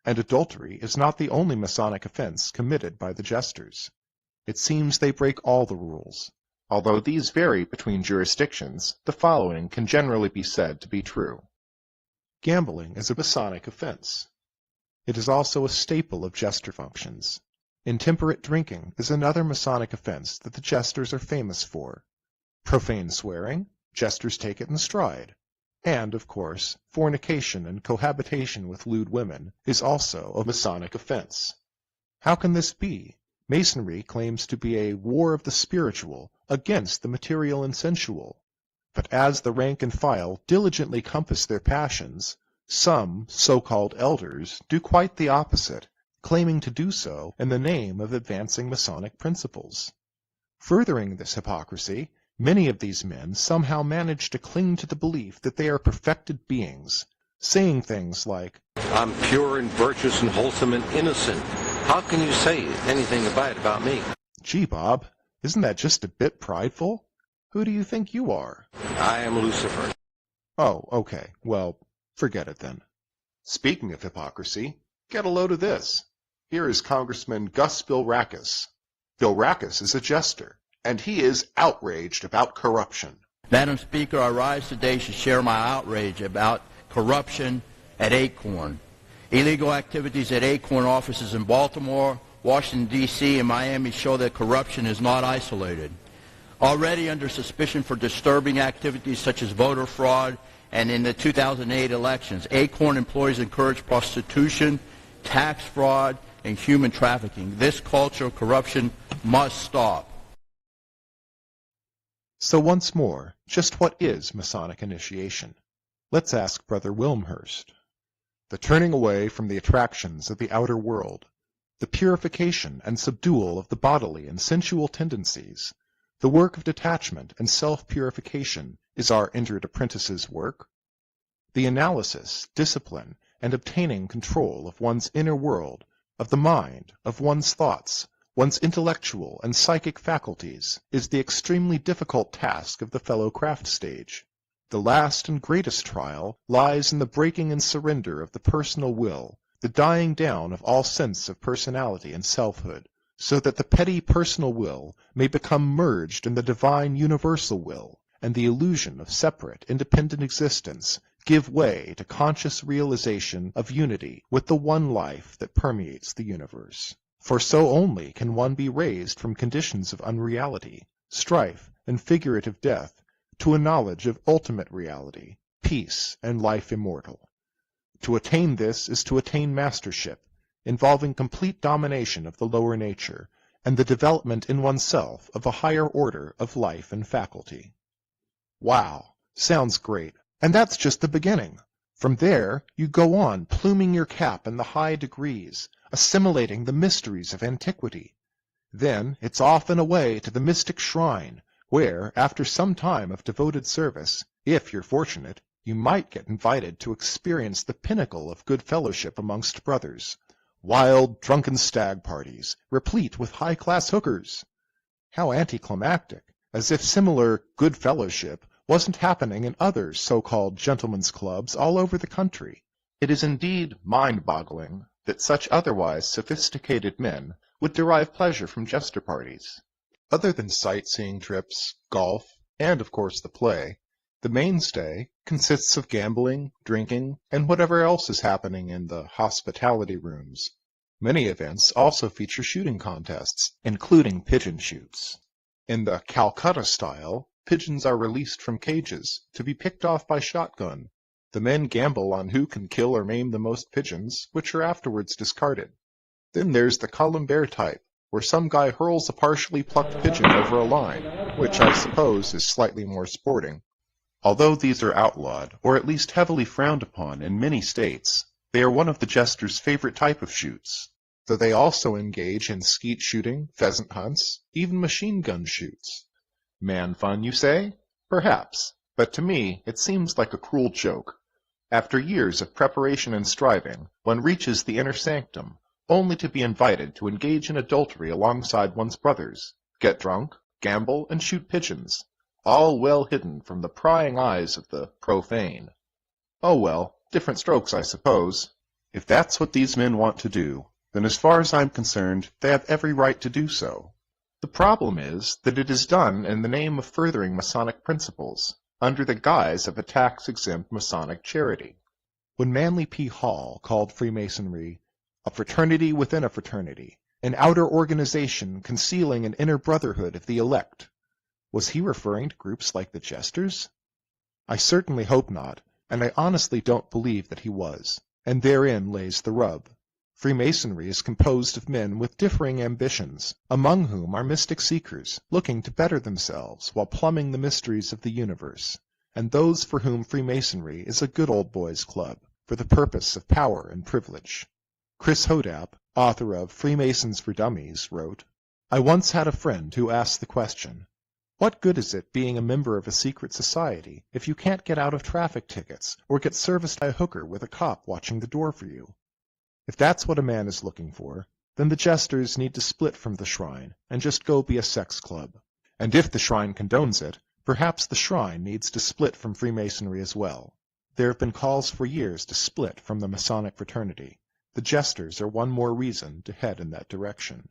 And adultery is not the only Masonic offense committed by the Jesters. It seems they break all the rules. Although these vary between jurisdictions, the following can generally be said to be true. Gambling is a Masonic offense. It is also a staple of Jester functions. Intemperate drinking is another Masonic offense that the Jesters are famous for. Profane swearing, Jesters take it in stride. And, of course, fornication and cohabitation with lewd women is also a Masonic offense. How can this be? Masonry claims to be a war of the spiritual against the material and sensual. But as the rank and file diligently compass their passions, some so-called elders do quite the opposite, claiming to do so in the name of advancing Masonic principles. Furthering this hypocrisy, many of these men somehow manage to cling to the belief that they are perfected beings, saying things like,
"I'm pure and virtuous and wholesome and innocent. How can you say anything bad about me?"
"Gee, Bob, isn't that just a bit prideful? Who do you think you are?"
"I am Lucifer."
"Oh, okay. Well, forget it then." Speaking of hypocrisy, get a load of this. Here is Congressman Gus Bilrakis. Bilrakis is a jester, and he is outraged about corruption.
Madam Speaker, I rise today to share my outrage about corruption at Acorn. Illegal activities at Acorn offices in Baltimore, Washington, D.C., and Miami show that corruption is not isolated. Already under suspicion for disturbing activities such as voter fraud and in the 2008 elections, Acorn employees encourage prostitution, tax fraud, and human trafficking. This culture of corruption must stop.
So once more, just what is Masonic initiation? Let's ask Brother Wilmhurst. The turning away from the attractions of the outer world, the purification and subdual of the bodily and sensual tendencies, the work of detachment and self-purification is our injured apprentice's work. The analysis, discipline, and obtaining control of one's inner world, of the mind, of one's thoughts, one's intellectual and psychic faculties, is the extremely difficult task of the fellow craft stage. The last and greatest trial lies in the breaking and surrender of the personal will, the dying down of all sense of personality and selfhood, so that the petty personal will may become merged in the divine universal will, and the illusion of separate, independent existence give way to conscious realization of unity with the one life that permeates the universe. For so only can one be raised from conditions of unreality, strife, and figurative death to a knowledge of ultimate reality, peace, and life immortal. To attain this is to attain mastership, involving complete domination of the lower nature, and the development in oneself of a higher order of life and faculty. Wow, sounds great. And that's just the beginning. From there, you go on pluming your cap in the high degrees, assimilating the mysteries of antiquity. Then it's off and away to the mystic shrine, where, after some time of devoted service, if you're fortunate, you might get invited to experience the pinnacle of good fellowship amongst brothers. Wild, drunken stag parties, replete with high-class hookers. How anticlimactic, as if similar good fellowship wasn't happening in other so-called gentlemen's clubs all over the country. It is indeed mind-boggling that such otherwise sophisticated men would derive pleasure from jester parties. Other than sightseeing trips, golf, and of course the play, the mainstay consists of gambling, drinking, and whatever else is happening in the hospitality rooms. Many events also feature shooting contests, including pigeon shoots. In the Calcutta style, pigeons are released from cages to be picked off by shotgun. The men gamble on who can kill or maim the most pigeons, which are afterwards discarded. Then there's the Columbaire type, where some guy hurls a partially plucked pigeon over a line, which I suppose is slightly more sporting. Although these are outlawed, or at least heavily frowned upon in many states, they are one of the jester's favorite type of shoots, though they also engage in skeet shooting, pheasant hunts, even machine gun shoots. Man fun, you say? Perhaps, but to me it seems like a cruel joke. After years of preparation and striving, one reaches the inner sanctum, only to be invited to engage in adultery alongside one's brothers, get drunk, gamble, and shoot pigeons, all well hidden from the prying eyes of the profane. Oh well, different strokes, I suppose. If that's what these men want to do, then as far as I'm concerned, they have every right to do so. The problem is that it is done in the name of furthering Masonic principles, under the guise of a tax-exempt Masonic charity. When Manly P. Hall called Freemasonry a fraternity within a fraternity, an outer organization concealing an inner brotherhood of the elect, was he referring to groups like the Jesters? I certainly hope not, and I honestly don't believe that he was, and therein lays the rub. Freemasonry is composed of men with differing ambitions, among whom are mystic seekers looking to better themselves while plumbing the mysteries of the universe, and those for whom Freemasonry is a good old boys club for the purpose of power and privilege. Chris Hodap, author of Freemasons for Dummies, wrote, "I once had a friend who asked the question, what good is it being a member of a secret society if you can't get out of traffic tickets or get serviced by a hooker with a cop watching the door for you? If that's what a man is looking for, then the Jesters need to split from the Shrine and just go be a sex club. And if the Shrine condones it, perhaps the Shrine needs to split from Freemasonry as well. There have been calls for years to split from the Masonic fraternity. The Jesters are one more reason to head in that direction."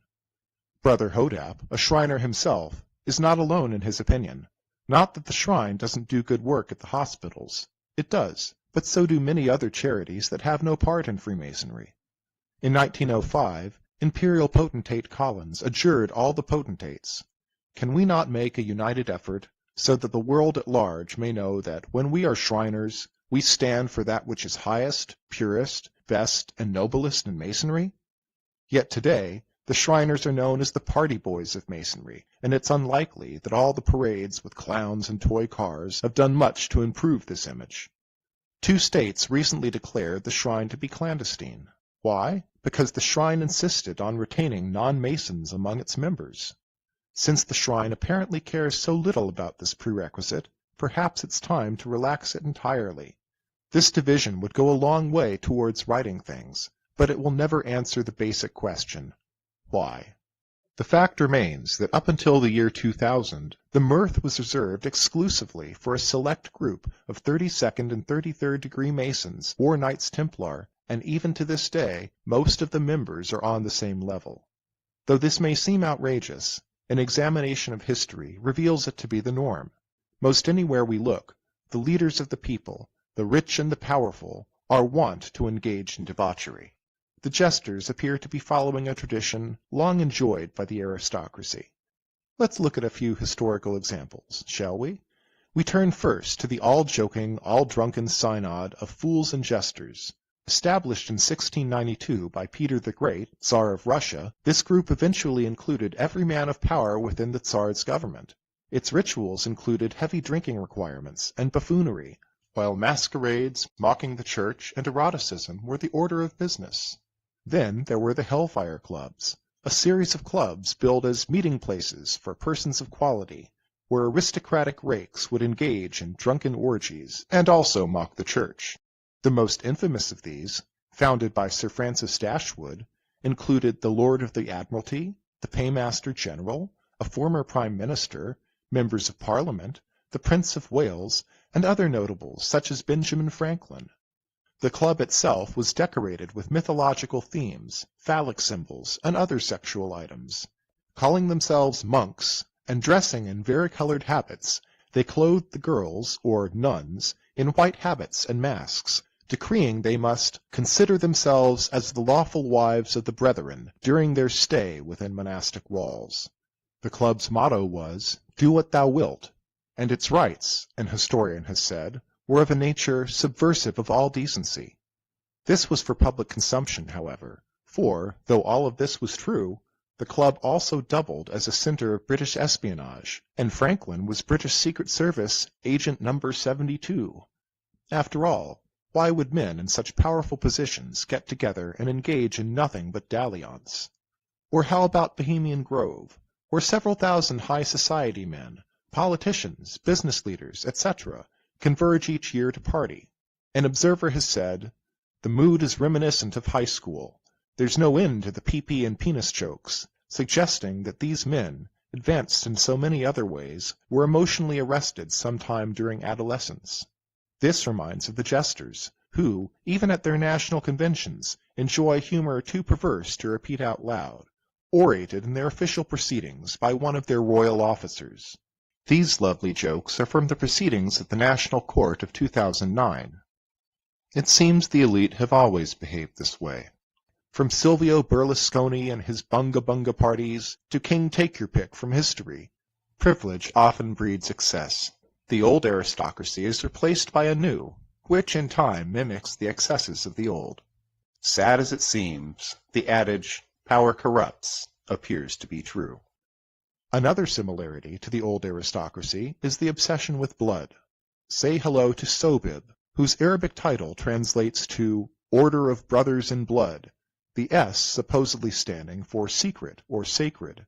Brother Hodap, a Shriner himself, is not alone in his opinion. Not that the Shrine doesn't do good work at the hospitals. It does, but so do many other charities that have no part in Freemasonry. In 1905, Imperial Potentate Collins adjured all the potentates, "Can we not make a united effort so that the world at large may know that when we are Shriners, we stand for that which is highest, purest, best, and noblest in Masonry?" Yet today, the Shriners are known as the party boys of Masonry, and it's unlikely that all the parades with clowns and toy cars have done much to improve this image. 2 states recently declared the Shrine to be clandestine. Why? Because the Shrine insisted on retaining non-Masons among its members. Since the Shrine apparently cares so little about this prerequisite, perhaps it's time to relax it entirely. This division would go a long way towards righting things, but it will never answer the basic question, why? The fact remains that up until the year 2000, the mirth was reserved exclusively for a select group of 32nd and 33rd degree Masons or Knights Templar, and even to this day, most of the members are on the same level. Though this may seem outrageous, an examination of history reveals it to be the norm. Most anywhere we look, the leaders of the people, the rich and the powerful, are wont to engage in debauchery. The Jesters appear to be following a tradition long enjoyed by the aristocracy. Let's look at a few historical examples, shall we? We turn first to the all-joking, all-drunken synod of fools and jesters. Established in 1692 by Peter the Great, Tsar of Russia, this group eventually included every man of power within the Tsar's government. Its rituals included heavy drinking requirements and buffoonery, while masquerades, mocking the church, and eroticism were the order of business. Then there were the Hellfire Clubs, a series of clubs billed as meeting places for persons of quality, where aristocratic rakes would engage in drunken orgies and also mock the church. The most infamous of these, founded by Sir Francis Dashwood, included the Lord of the Admiralty, the Paymaster General, a former Prime Minister, members of Parliament, the Prince of Wales, and other notables such as Benjamin Franklin. The club itself was decorated with mythological themes, phallic symbols, and other sexual items. Calling themselves monks, and dressing in varicolored habits, they clothed the girls, or nuns, in white habits and masks, decreeing they must consider themselves as the lawful wives of the brethren during their stay within monastic walls. The club's motto was, "Do what thou wilt," and its rites, an historian has said, were of a nature subversive of all decency. This was for public consumption, however, for, though all of this was true, the club also doubled as a center of British espionage, and Franklin was British Secret Service Agent Number 72. After all, why would men in such powerful positions get together and engage in nothing but dalliance? Or how about Bohemian Grove, where several thousand high society men, politicians, business leaders, etc., converge each year to party? An observer has said, "The mood is reminiscent of high school. There's no end to the pee-pee and penis jokes," suggesting that these men, advanced in so many other ways, were emotionally arrested sometime during adolescence. This reminds of the Jesters, who, even at their national conventions, enjoy humor too perverse to repeat out loud, orated in their official proceedings by one of their royal officers. These lovely jokes are from the proceedings at the National Court of 2009. It seems the elite have always behaved this way. From Silvio Berlusconi and his bunga-bunga parties to King Take-Your-Pick from history, privilege often breeds excess. The old aristocracy is replaced by a new, which in time mimics the excesses of the old. Sad as it seems, the adage, power corrupts, appears to be true. Another similarity to the old aristocracy is the obsession with blood. Say hello to Sobib, whose Arabic title translates to Order of Brothers in Blood, the S supposedly standing for secret or sacred.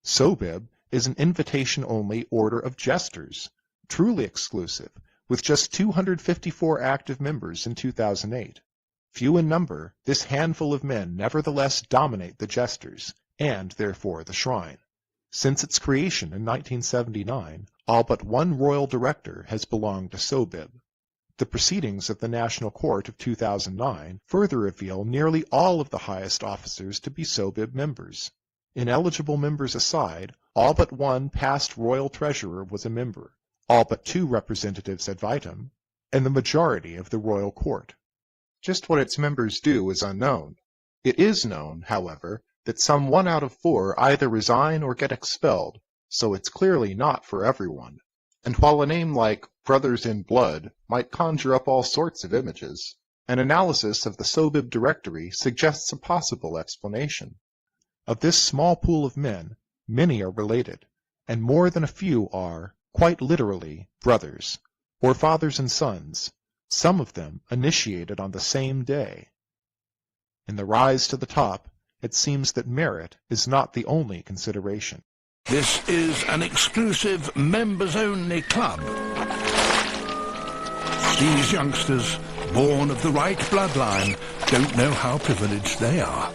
Sobib is an invitation-only order of jesters, truly exclusive, with just 254 active members in 2008. Few in number, this handful of men nevertheless dominate the jesters, and therefore the shrine. Since its creation in 1979, all but one royal director has belonged to Sobib. The proceedings of the National Court of 2009 further reveal nearly all of the highest officers to be Sobib members. Ineligible members aside, all but one past royal treasurer was a member, all but 2 representatives ad vitam, and the majority of the royal court. Just what its members do is unknown. It is known, however, that some 1 out of 4 either resign or get expelled, so it's clearly not for everyone. And while a name like Brothers in Blood might conjure up all sorts of images, an analysis of the Sobib directory suggests a possible explanation. Of this small pool of men, many are related, and more than a few are, quite literally, brothers, or fathers and sons, some of them initiated on the same day. In the rise to the top, it seems that merit is not the only consideration.
This is an exclusive members-only club. These youngsters, born of the right bloodline, don't know how privileged they are.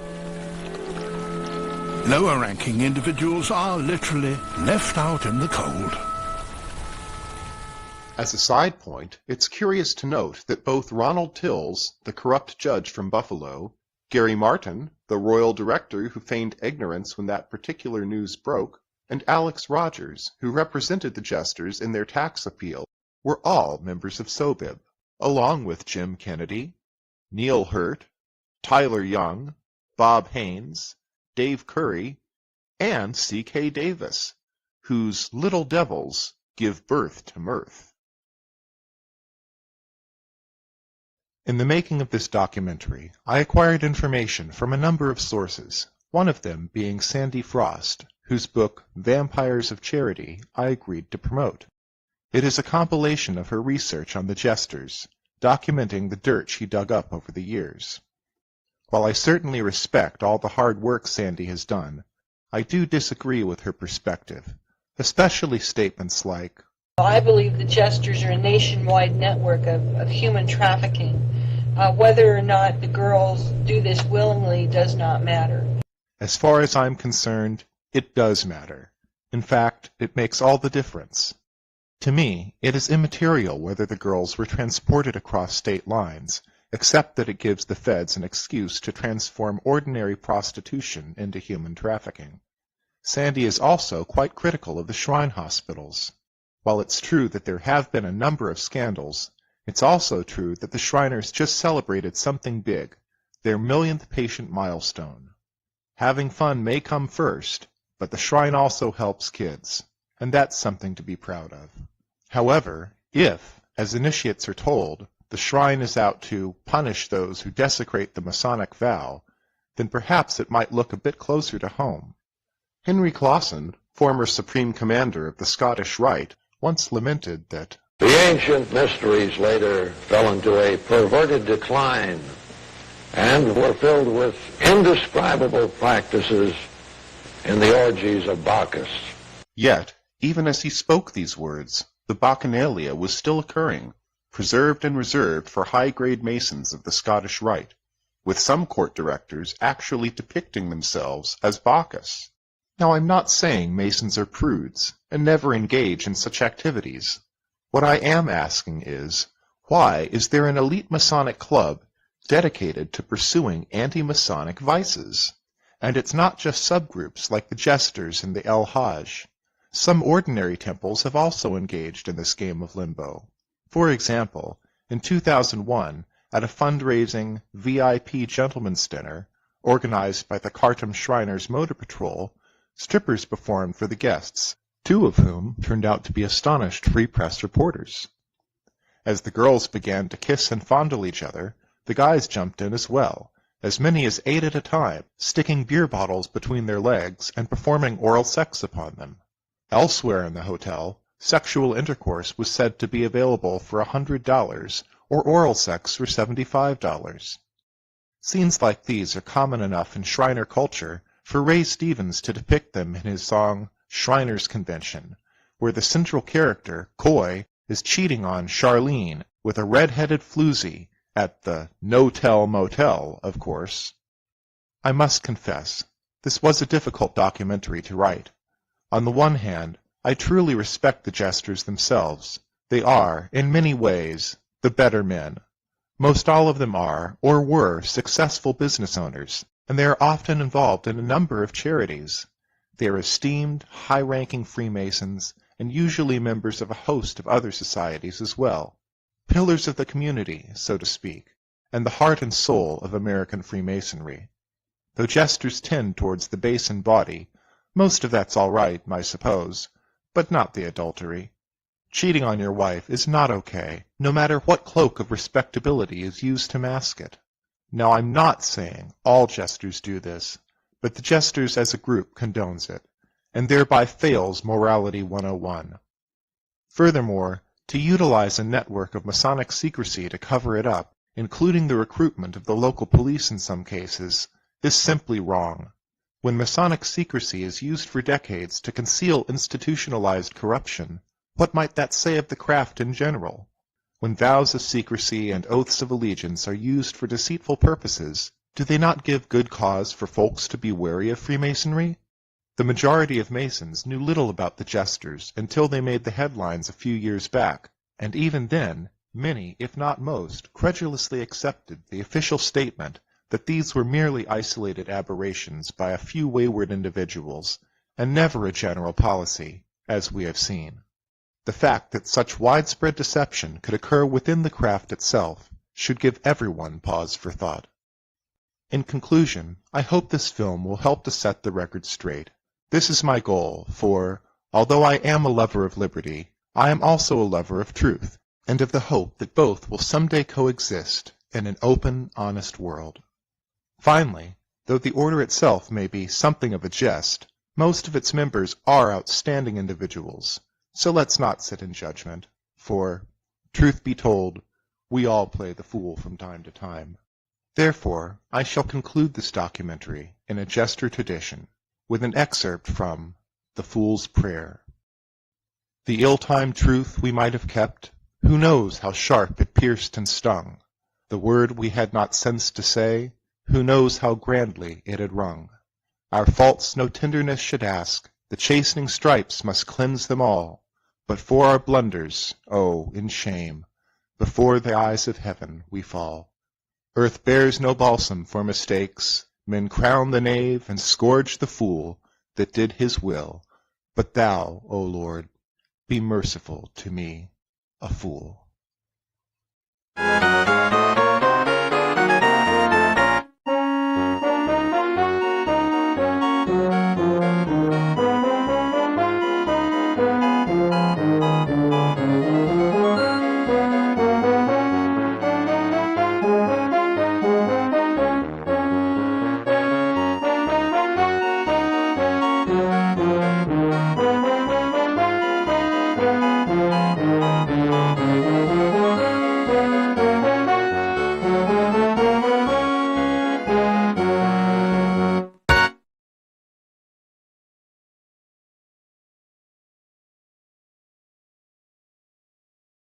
Lower-ranking individuals are literally left out in the cold.
As a side point, it's curious to note that both Ronald Tills, the corrupt judge from Buffalo, Gary Martin, the royal director who feigned ignorance when that particular news broke, and Alex Rogers, who represented the jesters in their tax appeal, were all members of Sobib, along with Jim Kennedy, Neil Hurt, Tyler Young, Bob Haynes, Dave Curry, and C.K. Davis, whose little devils give birth to mirth. In the making of this documentary, I acquired information from a number of sources, one of them being Sandy Frost, whose book Vampires of Charity I agreed to promote. It is a compilation of her research on the jesters, documenting the dirt she dug up over the years. While I certainly respect all the hard work Sandy has done, I do disagree with her perspective, especially statements like,
I believe the jesters are a nationwide network of human trafficking. Whether or not the girls do this willingly does not matter.
As far as I'm concerned, it does matter. In fact, it makes all the difference. To me, it is immaterial whether the girls were transported across state lines, except that it gives the feds an excuse to transform ordinary prostitution into human trafficking. Sandy is also quite critical of the shrine hospitals. While it's true that there have been a number of scandals, it's also true that the Shriners just celebrated something big, their millionth patient milestone. Having fun may come first, but the shrine also helps kids, and that's something to be proud of. However, if, as initiates are told, the shrine is out to punish those who desecrate the Masonic vow, then perhaps it might look a bit closer to home. Henry Clausen, former Supreme Commander of the Scottish Rite, once lamented that
The ancient mysteries later fell into a perverted decline and were filled with indescribable practices in the orgies of Bacchus.
Yet, even as he spoke these words, the Bacchanalia was still occurring, preserved and reserved for high-grade Masons of the Scottish Rite, with some court directors actually depicting themselves as Bacchus. Now, I'm not saying Masons are prudes and never engage in such activities. What I am asking is, why is there an elite Masonic club dedicated to pursuing anti-Masonic vices? And it's not just subgroups like the Jesters and the El Hajj. Some ordinary temples have also engaged in this game of limbo. For example, in 2001, at a fundraising VIP gentleman's dinner organized by the Khartoum Shriners Motor Patrol, strippers performed for the guests, 2 of whom turned out to be astonished Free Press reporters. As the girls began to kiss and fondle each other, the guys jumped in as well, as many as 8 at a time, sticking beer bottles between their legs and performing oral sex upon them. Elsewhere in the hotel, sexual intercourse was said to be available for $100 or oral sex for $75. Scenes like these are common enough in Shriner culture for Ray Stevens to depict them in his song Shriner's Convention, where the central character, Coy, is cheating on Charlene with a red-headed floozy at the no-tell motel, of course. I must confess, this was a difficult documentary to write. On the one hand, I truly respect the Jesters themselves. They are, in many ways, the better men. Most all of them are, or were, successful business owners, and they are often involved in a number of charities. They are esteemed, high-ranking Freemasons, and usually members of a host of other societies as well. Pillars of the community, so to speak, and the heart and soul of American Freemasonry. Though Jesters tend towards the base in body, most of that's all right, I suppose, but not the adultery. Cheating on your wife is not okay, no matter what cloak of respectability is used to mask it. Now, I'm not saying all Jesters do this, but the Jesters as a group condones it, and thereby fails Morality 101. Furthermore, to utilize a network of Masonic secrecy to cover it up, including the recruitment of the local police in some cases, is simply wrong. When Masonic secrecy is used for decades to conceal institutionalized corruption, what might that say of the craft in general? When vows of secrecy and oaths of allegiance are used for deceitful purposes, do they not give good cause for folks to be wary of Freemasonry? The majority of Masons knew little about the Jesters until they made the headlines a few years back, and even then, many, if not most, credulously accepted the official statement that these were merely isolated aberrations by a few wayward individuals, and never a general policy, as we have seen. The fact that such widespread deception could occur within the craft itself should give everyone pause for thought. In conclusion, I hope this film will help to set the record straight. This is my goal, for, although I am a lover of liberty, I am also a lover of truth, and of the hope that both will someday coexist in an open, honest world. Finally, though the order itself may be something of a jest, most of its members are outstanding individuals, so let's not sit in judgment, for, truth be told, we all play the fool from time to time. Therefore, I shall conclude this documentary in a Jester tradition, with an excerpt from The Fool's Prayer. The ill-timed truth we might have kept, who knows how sharp it pierced and stung? The word we had not sense to say, who knows how grandly it had rung? Our faults no tenderness should ask, the chastening stripes must cleanse them all, but for our blunders, oh, in shame, before the eyes of heaven we fall. Earth bears no balsam for mistakes, men crown the knave and scourge the fool that did his will, but thou, O Lord, be merciful to me, a fool.